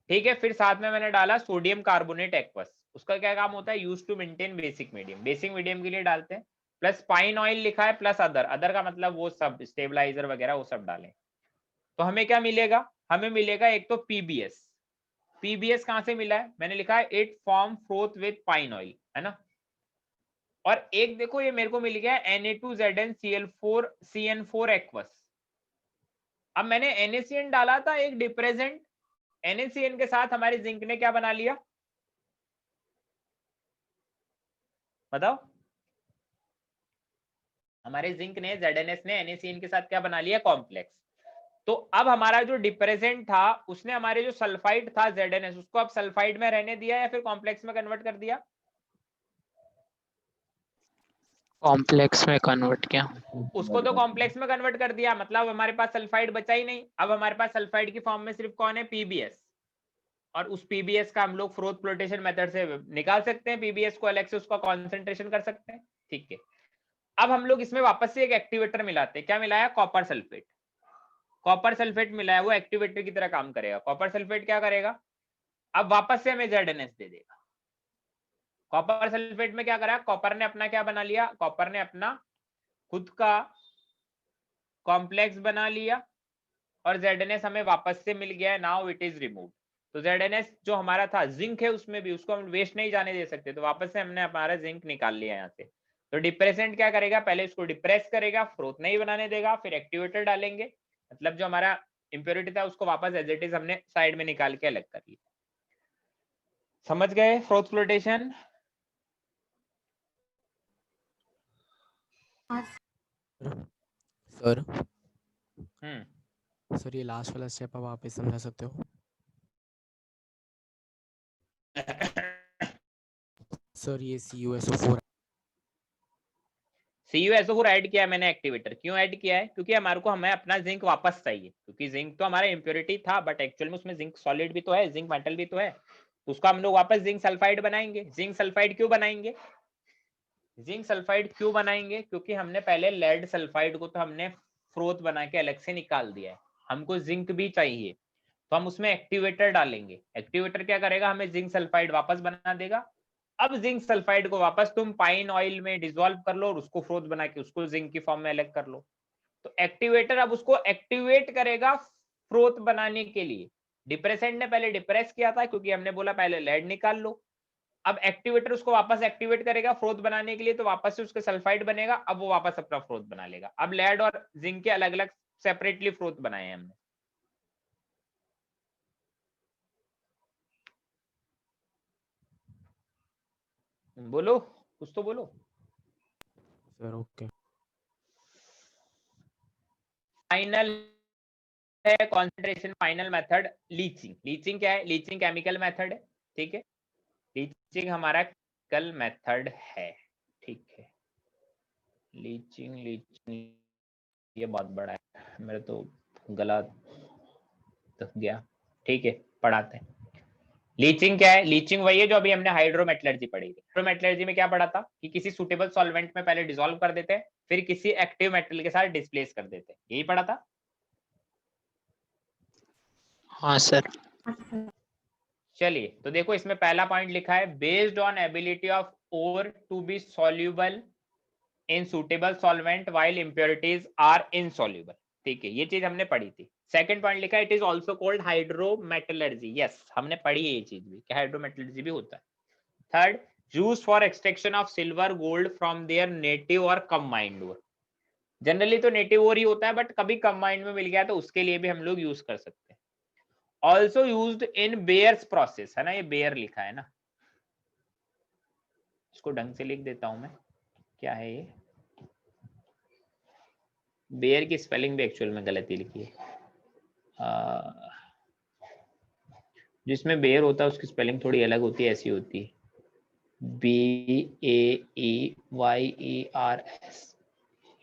ठीक है, फिर साथ में मैंने डाला सोडियम कार्बोनेट एक्वस। उसका क्या काम होता है, use to maintain basic medium, basic medium के लिए डालते हैं। प्लस पाइन ऑयल लिखा है प्लस अदर, अदर का मतलब वो सब स्टेबलाइजर वगैरह वो सब डालें। तो हमें क्या मिलेगा, हमें मिलेगा एक तो PBS। PBS कहां से मिला है, मैंने लिखा है it form froth with pine oil, है ना। और एक देखो ये मेरे को मिल गया Na2ZnCl4CN4 एक्वस। अब मैंने NaCN डाला था एक डिप्रेसेंट, NaCN के साथ हमारे जिंक ने क्या बना लिया, बताओ। हमारे जिंक ने, ZNS ने NaCN के साथ क्या बना लिया, कॉम्प्लेक्स। तो अब हमारा जो डिप्रेसेंट था उसने हमारे जो सल्फाइड था ZNS, उसको अब सल्फाइड में रहने दिया या फिर कॉम्प्लेक्स में कन्वर्ट कर दिया, कॉम्प्लेक्स में कन्वर्ट किया। उसको तो कॉम्प्लेक्स में कन्वर्ट कर दिया, मतलब हमारे पास सल्फाइड बचा ही नहीं। अब हमारे पास सल्फाइड की फॉर्म में सिर्फ कौन है, PBS। और उस PBS का हम लोग फ्रोथ फ्लोटेशन मेथड से निकाल सकते हैं, PBS को अलग से उसका कॉन्सेंट्रेशन कर सकते हैं। ठीक है, अब हम लोग इसमें वापस से एक एक्टिवेटर मिलाते हैं। क्या मिलाया, कॉपर सल्फेट। कॉपर सल्फेट मिलाया, वो एक्टिवेटर की तरह काम करेगा। कॉपर सल्फेट क्या करेगा, अब वापस से हमें ZNS दे देगा। कॉपर सल्फेट में क्या करा, कॉपर ने अपना क्या बना लिया, कॉपर ने अपना खुद का कॉम्प्लेक्स बना लिया, और ZNS हमें वापस से मिल गया है। Now it is removed. तो ZNS जो हमारा था, जिंक है उसमें भी, उसको हम वेस्ट नहीं जाने दे सकते, तो वापस से हमने हमारा जिंक निकाल लिया यहाँ से। तो डिप्रेसेंट क्या करेगा, पहले इसको डिप्रेस करेगा, फ्रोथ नहीं बनाने देगा, फिर एक्टिवेटर डालेंगे, मतलब जो हमारा इंप्योरिटी था उसको वापस एज इट इज हमने साइड में निकाल के अलग कर लिया। समझ गए फ्रोथ फ्लोटेशन? सर सर ये लास्ट वाला स्टेप आप वापस समझा सकते हो? सर ये CuSO4 CuSO4 ऐड किया है मैंने एक्टिवेटर। क्यों ऐड किया है? क्योंकि हमारे को हमें अपना जिंक वापस चाहिए, क्योंकि जिंक तो हमारा इम्प्योरिटी था बट एक्चुअल में उसमें जिंक सॉलिड भी तो है, जिंक मेटल भी तो है, तो उसको हम लोग वापस जिंक सल्फाइड बनाएंगे। जिंक सल्फाइड क्यों बनाएंगे? जिंक सल्फाइड क्यों बनाएंगे? क्योंकि हमने पहले लेड सल्फाइड को तो हमने फ्रोथ बना के अलग से निकाल दिया है, हमको जिंक भी चाहिए, तो हम उसमें एक्टिवेटर डालेंगे। एक्टिवेटर क्या करेगा? हमें जिंक सल्फाइड वापस बना देगा। अब जिंक सल्फाइड को वापस तुम पाइन ऑयल में डिसॉल्व कर लो और उसको फ्रोथ बना के उसको जिंक की फॉर्म में अलग कर लो। तो एक्टिवेटर अब उसको एक्टिवेट करेगा फ्रोथ बनाने के लिए। डिप्रेसेंट ने पहले डिप्रेस किया था क्योंकि हमने बोला पहले लेड निकाल लो। अब एक्टिवेटर उसको वापस एक्टिवेट करेगा फ्रोथ बनाने के लिए, तो वापस से उसके सल्फाइड बनेगा, अब वो वापस अपना फ्रोथ बना लेगा। अब लेड और जिंक के अलग अलग सेपरेटली फ्रोथ बनाए हैं हमने। बोलो, कुछ तो बोलो सर। ओके। फाइनल है concentration final method leaching. Leaching क्या है? लीचिंग केमिकल मेथड है, ठीक है। लीचिंग हमारा केमिकल मेथड है, ठीक है। लीचिंग ये बहुत बड़ा है, मेरा तो गला तक गया, ठीक है। पढ़ाते हैं लीचिंग क्या है। लीचिंग वही है जो अभी हमने हाइड्रोमेटलर्जी पढ़ी थी। हाइड्रोमेटलर्जी में क्या पढ़ा था कि किसी सुटेबल सॉल्वेंट में पहले डिसॉल्व कर देते हैं, फिर किसी एक्टिव मेटल के साथ डिस्प्लेस कर देते हैं, यही पढ़ा था। हाँ सर। चलिए तो देखो इसमें पहला पॉइंट लिखा है based on ability of ore to be soluble in suitable solvent while impurities are insoluble, ठीक है, ये चीज हमने पढ़ी थी। सेकंड पॉइंट लिखा है it is also called hydrometallurgy. Yes, हमने पढ़ी है ये चीज भी कि हाइड्रोमेटलर्जी भी होता है। Third, used for extraction of silver gold from there native और कंबाइंड ओर। जनरली तो नेटिव ओर ही होता है बट कभी कंबाइंड में मिल गया तो उसके लिए भी हम लोग यूज कर सकते हैं। Also used in bears process, है ना, ये बेयर लिखा है ना, इसको ढंग से लिख देता हूं मैं, क्या है ये, बेयर की स्पेलिंग भी एक्चुअल में गलती लिखी है। जिसमें बेयर होता है उसकी स्पेलिंग थोड़ी अलग होती है, ऐसी होती है BAEYERS।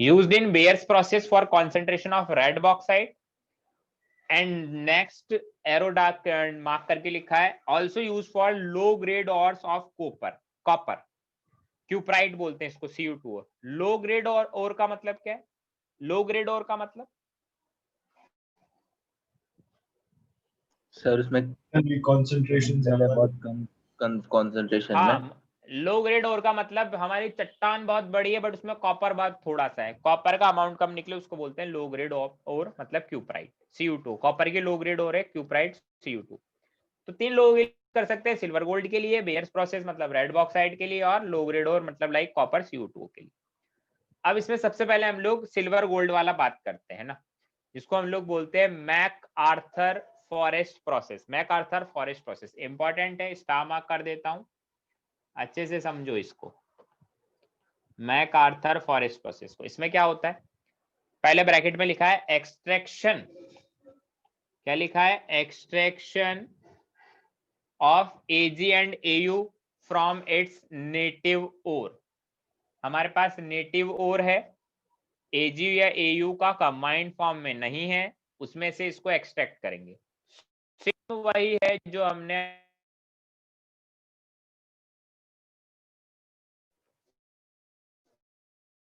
used in Bayer's process for concentration of red bauxite and next arrow dark mark करके लिखा है also used for low grade ores of copper cuprite बोलते हैं इसको, Cu2। लो ग्रेड और का मतलब क्या है? लो ग्रेड और का मतलब सर उसमें कंसंट्रेशन ज्यादा, बहुत कम कंसंट्रेशन में। हाँ, लो ग्रेड और का मतलब हमारी चट्टान बहुत बड़ी है बट उसमें कॉपर बहुत थोड़ा सा है, कॉपर का अमाउंट कम निकले उसको बोलते हैं लो ग्रेड और मतलब क्यूप्राइट Cu2। कॉपर की लो ग्रेड और है क्यूप्राइट Cu2। तो तीन लोग कर सकते हैं सिल्वर गोल्ड के लिए, बेयर्स प्रोसेस मतलब रेड बॉक्साइड के लिए, और लो ग्रेड और मतलब लाइक कॉपर Cu2 के लिए। अब इसमें सबसे पहले हम लोग सिल्वर गोल्ड वाला बात करते हैं ना, जिसको हम लोग बोलते हैं MacArthur Forrest process. MacArthur Forrest process important है, स्टार मार्क कर देता हूं, अच्छे से समझो इसको। मैक आर्थर फॉरेस्ट प्रोसेस को, इसमें क्या होता है, पहले ब्रैकेट में लिखा है एक्सट्रैक्शन, क्या लिखा है, extraction of Ag and Au from its native ore. हमारे पास नेटिव ओर है, Ag या Au का कंबाइंड फॉर्म में नहीं है, उसमें से इसको एक्सट्रैक्ट करेंगे। सिर्फ वही है जो हमने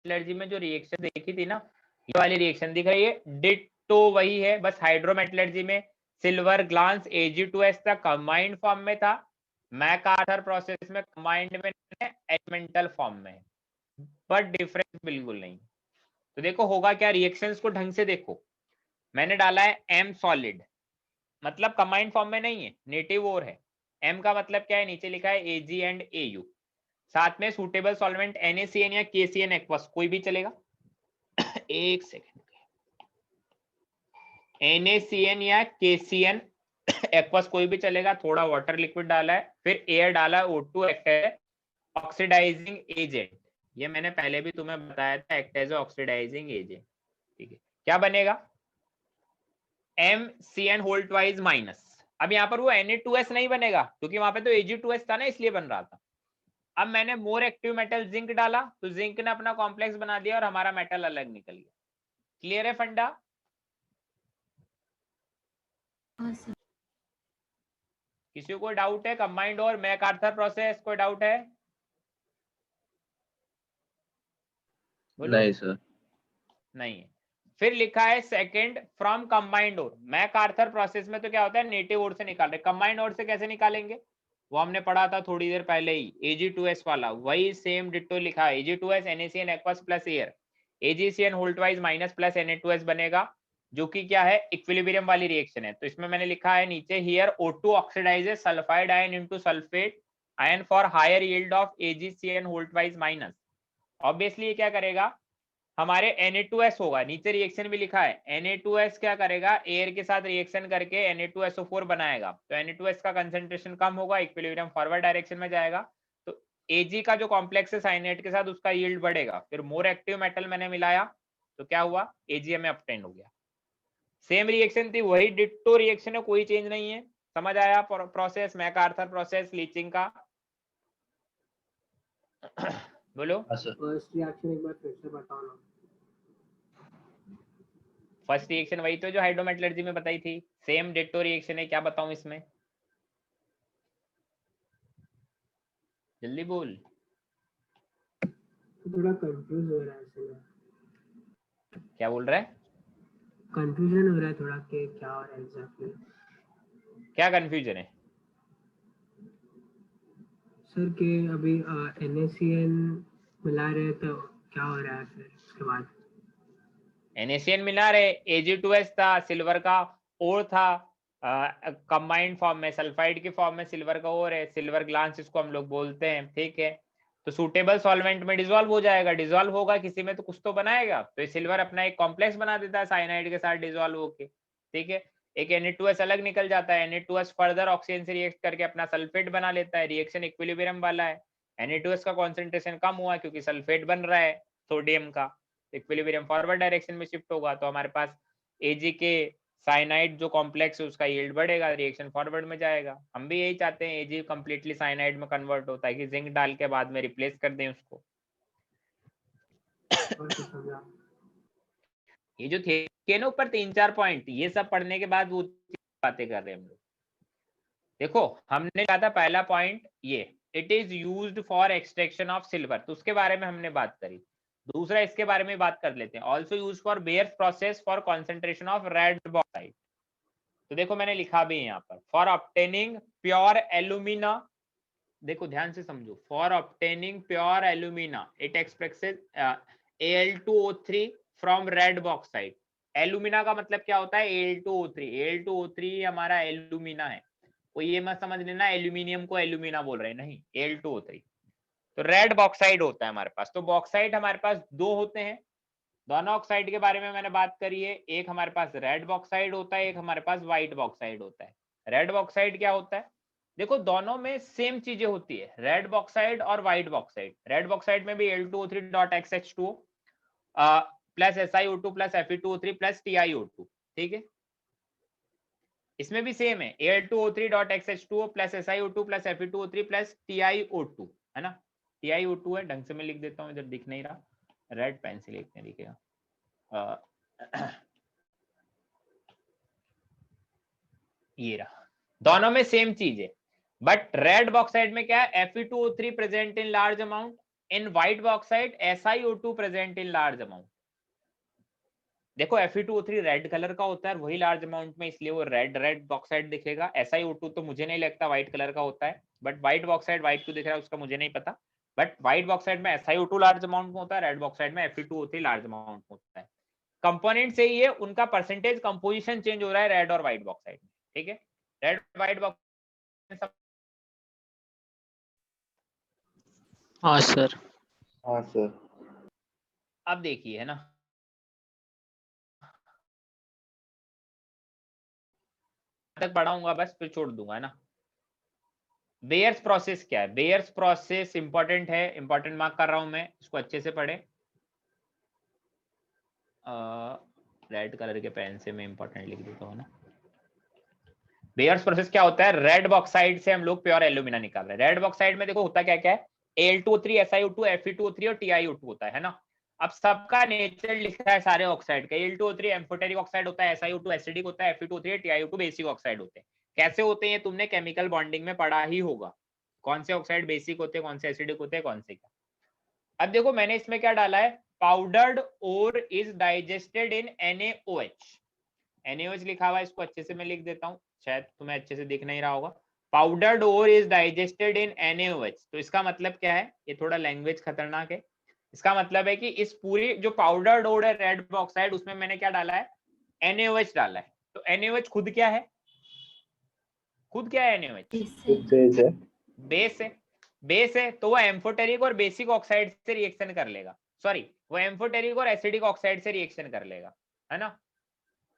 मेटलर्जी में जो रिएक्शन देखी थी ना, ये वाली रिएक्शन दिख रही है, डिट्टो वही है, बस हाइड्रोमेटलर्जी में सिल्वर ग्लांस Ag2S तक कंबाइंड फॉर्म में था, मैक आर्थर प्रोसेस में कंबाइंड में एलिमेंटल फॉर्म में, बट डिफरेंस बिल्कुल नहीं। तो देखो होगा क्या, रिएक्शंस को ढंग से देखो, मैंने डाला है M सॉलिड, मतलब कंबाइंड फॉर्म में नहीं है, नेटिव और है। M का मतलब क्या है, नीचे लिखा है Ag एंड Au, साथ में सूटेबल सॉल्वेंट NaCN या KCN एक्वस कोई भी चलेगा। एक सेकेंड, NaCN या KCN एक्वस कोई भी चलेगा, थोड़ा वाटर लिक्विड डाला है, फिर एयर डाला है, O2 एक्ट है ऑक्सीडाइजिंग एजेंट, ये मैंने पहले भी तुम्हें बताया था, एक्ट एज ऑक्सीडाइजिंग एजेंट, ठीक है। क्या बनेगा, MCN होल ट्वाइस माइनस, अब यहाँ पर वो Na2S नहीं बनेगा क्योंकि वहां पे तो Ag2S था ना, इसलिए बन रहा था, अब मैंने मोर एक्टिव मेटल जिंक डाला तो जिंक ने अपना कॉम्प्लेक्स बना दिया और हमारा मेटल अलग निकल गया। क्लियर है फंडा? किसी को डाउट है? कंबाइंड और मैकआर्थर प्रोसेस कोई डाउट है? नहीं सर। नहीं है। फिर लिखा है second from combined ore. MacArthur process में तो क्या होता है, नेटिव ओर से निकाल रहे। कंबाइंड ओर से कैसे निकालेंगे वो हमने पढ़ा था थोड़ी देर पहले ही, Ag2S वाला, वही सेम डिट्टो लिखा है। Ag2S NaCN aqueous plus air, AgCN होल्ट वाइज माइनस प्लस Na2S बनेगा, जो कि क्या है, इक्विलिब्रियम वाली रिएक्शन है। तो इसमें मैंने लिखा है नीचे, here O2 oxidises sulphide ion into sulphate ion for higher yield of AgCN होल्ट वाइज माइनस। ऑब्वियसली ये क्या करेगा, हमारे Na2S होगा, नीचे रिएक्शन भी लिखा है। Na2S क्या करेगा, एयर के साथ रिएक्शन करके Na2SO4 बनाएगा। तो Na2S का कंसेंट्रेशन कम होगा, इक्विलिब्रियम फॉरवर्ड डायरेक्शन में जाएगा। तो Ag का जो कॉम्प्लेक्स है साइनेट के साथ, उसका यील्ड बढ़ेगा। फिर मोर एक्टिव मेटल मैंने मिलाया तो क्या हुआ, Ag में अपटेन हो गया। सेम रिएक्शन थी, वही डिट्टो रिएक्शन है, कोई चेंज नहीं है। समझ आया प्रोसेस, मैकआर्थर प्रोसेस लीचिंग का? बोलो। फर्स्ट रिएक्शन एक बार फिर से बताओ ना। फर्स्ट रिएक्शन वही तो जो हाइड्रोमेटलर्जी में बताई थी, सेम डिट्टो रिएक्शन है। क्या बताऊं इसमें, जल्दी बोल। थोड़ा कंफ्यूज हो रहा है इसमें। क्या बोल रहा है? कंफ्यूजन हो रहा है थोड़ा कि क्या हो रहा है एग्जैक्टली। क्या कंफ्यूजन है सर? के अभी NaCN मिला रहे तो क्या हो रहा है फिर उसके बाद? NaCN मिला रहे, Ag2S था, सिल्वर का ओर था, कंबाइंड फॉर्म में सल्फाइड के फॉर्म में सिल्वर का ओर है, सिल्वर ग्लांस इसको हम लोग बोलते हैं, ठीक है। तो सूटेबल सॉल्वेंट में डिसॉल्व हो जाएगा, डिसॉल्व होगा किसी में तो कुछ तो बनाएगा। तो ये सिल्वर अपना एक कॉम्प्लेक्स बना देता है साइनाइड के साथ डिसॉल्व होके, ठीक है। एक Na2S अलग निकल जाता है, Na2S फर्दर ऑक्सीजन से रिएक्ट करके अपना सल्फेट बना लेता है, रिएक्शन इक्विलिब्रियम वाला है। Na2S का कॉन्सेंट्रेशन कम हुआ क्योंकि सल्फेट बन रहा है सोडियम का, इक्विलिब्रियम फॉरवर्ड डायरेक्शन में शिफ्ट होगा। तो हमारे पास Ag के साइनाइड जो कॉम्प्लेक्स है उसका यील्ड बढ़ेगा, रिएक्शन फॉरवर्ड में जाएगा। हम भी यही चाहते हैं, Ag कंप्लीटली साइनाइड में कन्वर्ट होता है कि जिंक डाल के बाद में रिप्लेस कर दें उसको। ये जो थे ना ऊपर 3-4 पॉइंट, ये सब पढ़ने के बाद वो बातें कर रहे हैं हम लोग। देखो हमने कहा था पहला पॉइंट ये, it is used for extraction of silver, तो उसके बारे में हमने बात करी। दूसरा इसके बारे में बात कर लेते हैं, also use for bears process for concentration of red bauxite. तो देखो मैंने लिखा भी है यहाँ पर, फॉर ऑब्टेनिंग प्योर एल्यूमिना, देखो ध्यान से समझो, for obtaining pure alumina it expresses Al2O3 from red bauxite. Alumina का मतलब क्या होता है, Al2O3, Al2O3 हमारा एल्यूमिना है। वो ये मत समझ लेना एल्यूमिनियम को एल्यूमिना बोल रहे हैं, नहीं, Al2O3। तो रेड बॉक्साइड होता है हमारे पास। तो बॉक्साइड हमारे पास दो होते हैं, दोनों ऑक्साइड के बारे में मैंने बात करी है। एक हमारे पास रेड बॉक्साइड होता है, एक हमारे पास व्हाइट बॉक्साइड होता है। रेड बॉक्साइड क्या होता है, देखो दोनों में सेम चीजें होती है, रेड बॉक्साइड और व्हाइट बॉक्साइड। रेड बॉक्साइड में भी Al2O3.XH2 plus SiO2 plus Fe2O3 plus TiO2, ठीक है। इसमें भी सेम है, Al2O3.XH2 plus SiO2 plus Fe2O3 plus TiO2, है ना। TiO2 है, ढंग से मैं लिख देता हूँ, इधर दिख नहीं रहा, रेड पेन से लिखने दिखेगा। ये रहा, दोनों में सेम चीज है। बट रेड बॉक्साइड में क्या है, Fe2O3 present in large amount, in white bauxite SiO2 present in large amount. देखो Fe2O3 रेड कलर का होता है, वही लार्ज अमाउंट में, इसलिए वो रेड बॉक्साइड दिखेगा। SiO2 तो मुझे नहीं लगता व्हाइट कलर का होता है, बट व्हाइट बॉक्साइड व्हाइट क्यों दिख रहा है उसका मुझे नहीं पता। बट व्हाइट बॉक्साइड में SiO2 लार्ज अमाउंट में होता है, रेड बॉक्साइड में Fe2O3 लार्ज अमाउंट में होता है। कंपोनेंट से ही है, उनका परसेंटेज कंपोजिशन चेंज हो रहा है रेड और व्हाइट बॉक्साइड में, ठीक है। रेड व्हाइट बॉक्साइड, हाँ सर। हाँ सर। अब देखिए, है ना, तक पढ़ाऊंगा बस, फिर छोड़ दूंगा, है ना। बेयर्स प्रोसेस क्या है, बेयर्स प्रोसेस इंपॉर्टेंट है, इंपॉर्टेंट मार्क कर रहा हूं मैं, इसको अच्छे से पढ़े। रेड कलर के पेन से मैं इंपॉर्टेंट लिख देता हूँ ना। बेयर्स प्रोसेस क्या होता है, रेड बॉक्साइड से हम लोग प्योर एल्यूमिना निकाल रहे हैं। रेड बॉक्साइड में देखो होता क्या क्या है, Al2O3, SiO2, Fe2O3 और TiO2 होता है ना। अब सबका नेचर लिखा है सारे ऑक्साइड का। Al2O3 एम्फोटेरिक ऑक्साइड होता है, SiO2 एसिडिक होता है, Fe2O3 TiO2 बेसिक ऑक्साइड होते हैं। कैसे होते हैं तुमने केमिकल बॉन्डिंग में पढ़ा ही होगा, कौन से ऑक्साइड बेसिक होते हैं, कौन से एसिडिक होते हैं, कौन से क्या। अब देखो मैंने इसमें क्या डाला है, powdered ore is digested in NaOH। NaOH लिखा हुआ है, इसको अच्छे से मैं लिख देता हूँ, शायद तुम्हें अच्छे से दिख नहीं रहा होगा। Powdered ore is digested in NaOH, तो इसका मतलब क्या है, ये थोड़ा लैंग्वेज खतरनाक है। इसका मतलब है कि इस पूरी जो पाउडर्ड ओर है रेड ऑक्साइड, उसमें मैंने क्या डाला है, NaOH डाला है। तो NaOH खुद क्या है, खुद क्या है NaOH? बेस है। बेस है। बेस है तो वो एम्फोटेरिक और बेसिक ऑक्साइड से रिएक्शन कर लेगा, सॉरी वो एम्फोटेरिक और एसिडिक ऑक्साइड से रिएक्शन कर लेगा, है ना।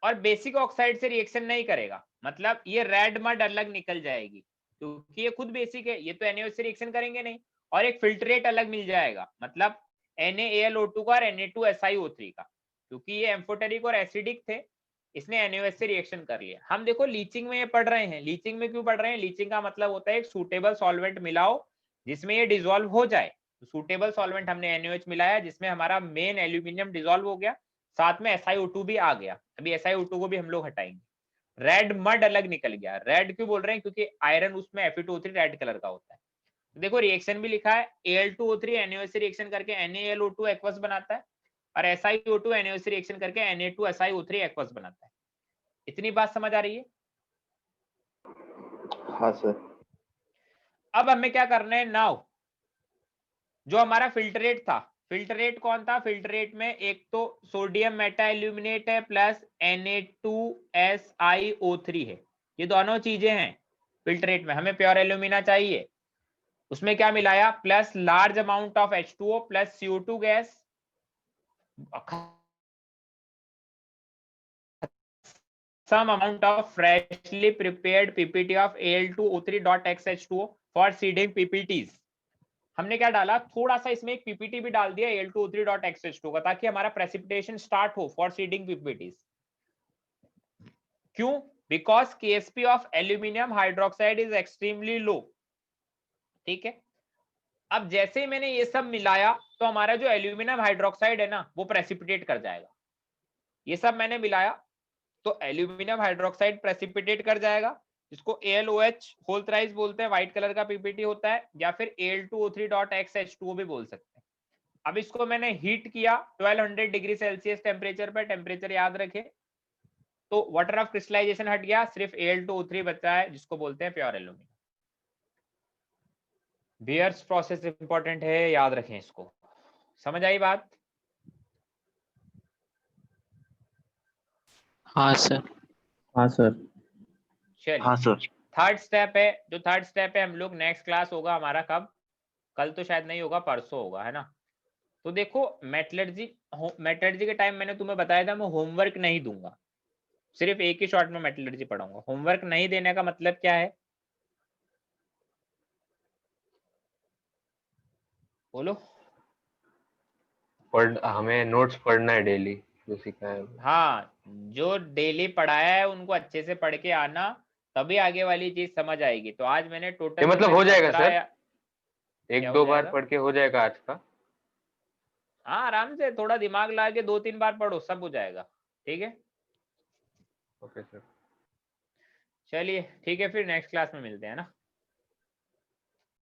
और बेसिक ऑक्साइड से रिएक्शन नहीं करेगा, मतलब ये रेड मड अलग निकल जाएगी क्योंकि ये खुद बेसिक है, ये तो NaOH से रिएक्शन करेंगे नहीं। और एक फिल्ट्रेट अलग मिल जाएगा, मतलब NaAlO2 का और Na2SiO3 का, क्योंकि ये एम्फोटेरिक और एसिडिक थे, इसने NaOH से रिएक्शन कर लिया। हम देखो लीचिंग में ये पढ़ रहे हैं, लीचिंग में क्यों पढ़ रहे हैं, लीचिंग का मतलब होता है एक सूटेबल सॉल्वेंट मिलाओ जिसमें ये डिसॉल्व हो जाए। तो सूटेबल सॉल्वेंट हमने NaOH मिलाया जिसमें हमारा मेन एल्यूमिनियम डिसॉल्व हो गया, साथ में SiO2 भी आ गया। अभी SiO2 को भी हम लोग हटाएंगे। रेड मड अलग निकल गया। रेड क्यों बोल रहे हैं, क्योंकि आयरन उसमें Fe2O3 रेड कलर का होता है। देखो रिएक्शन भी लिखा है, Al2O3 NaOH से रिएक्शन करके NaAlO2 एक्वस बनाता है और SiO2 NaOH से रिएक्शन करके Na2SiO3 एक्वस बनाता है। इतनी बात समझ आ रही है? हाँ सर। अब हमें क्या करना है, नाउ जो हमारा फिल्ट्रेट था, फिल्ट्रेट कौन था, फिल्ट्रेट में एक तो सोडियम मेटा एल्यूमिनेट है प्लस Na2SiO3 है, ये दोनों चीजें हैं फिल्ट्रेट में। हमें प्योर एल्यूमिना चाहिए, उसमें क्या मिलाया, plus large amount of H2O plus CO2 gas, some amount of freshly prepared PPT of Al2O3.XH2O for seeding PPTs। हमने क्या डाला, थोड़ा सा इसमें एक PPT भी डाल दिया Al2O3.XH2O का, ताकि हमारा प्रेसिपिटेशन स्टार्ट हो फॉर सीडिंग PPTs। क्यों, because KSP of aluminium hydroxide is extremely low. ठीक है, अब जैसे ही मैंने ये सब मिलाया तो हमारा जो एल्यूमिनियम हाइड्रोक्साइड है ना वो प्रेसिपिटेट कर जाएगा। ये सब मैंने मिलाया तो एल्यूमिनियम हाइड्रोक्साइड प्रेसिपिटेट कर जाएगा, जिसको AlOH होल थ्राइस बोलते हैं, व्हाइट कलर का PPT होता है, या फिर Al2O3.XH2O भी बोल सकते हैं। अब इसको मैंने हीट किया 1200 डिग्री सेल्सियस टेम्परेचर पर, टेम्परेचर याद रखे, तो वाटर ऑफ क्रिस्टलाइजेशन हट गया, सिर्फ Al2O3 बचा है जिसको बोलते हैं pure aluminium. Bayer's process important है, याद रखें इसको। समझ आई बात? हाँ सर। हाँ सर। चलिए हाँ सर। थर्ड स्टेप है, जो थर्ड स्टेप है हम लोग नेक्स्ट क्लास होगा हमारा, कब, कल तो शायद नहीं होगा, परसों होगा, है ना। तो देखो मेटलर्जी के टाइम मैंने तुम्हें बताया था मैं होमवर्क नहीं दूंगा, सिर्फ एक ही शॉट में मेटलर्जी पढ़ाऊंगा। होमवर्क नहीं देने का मतलब क्या है, बोलो। हमें नोट्स पढ़ना है डेली, जो सीखा है। हाँ, जो डेली पढ़ाया है उनको अच्छे से पढ़ के आना, तभी आगे वाली चीज समझ आएगी। तो आज मैंने टोटल ये मतलब हो जाएगा सर, क्या एक हो दो बार जाएगा? पढ़ के हो जाएगा आज का? हाँ आराम से, थोड़ा दिमाग लगा के 2-3 बार पढ़ो, सब हो जाएगा। ठीक है, ओके सर। चलिए ठीक है, फिर नेक्स्ट क्लास में मिलते हैं ना।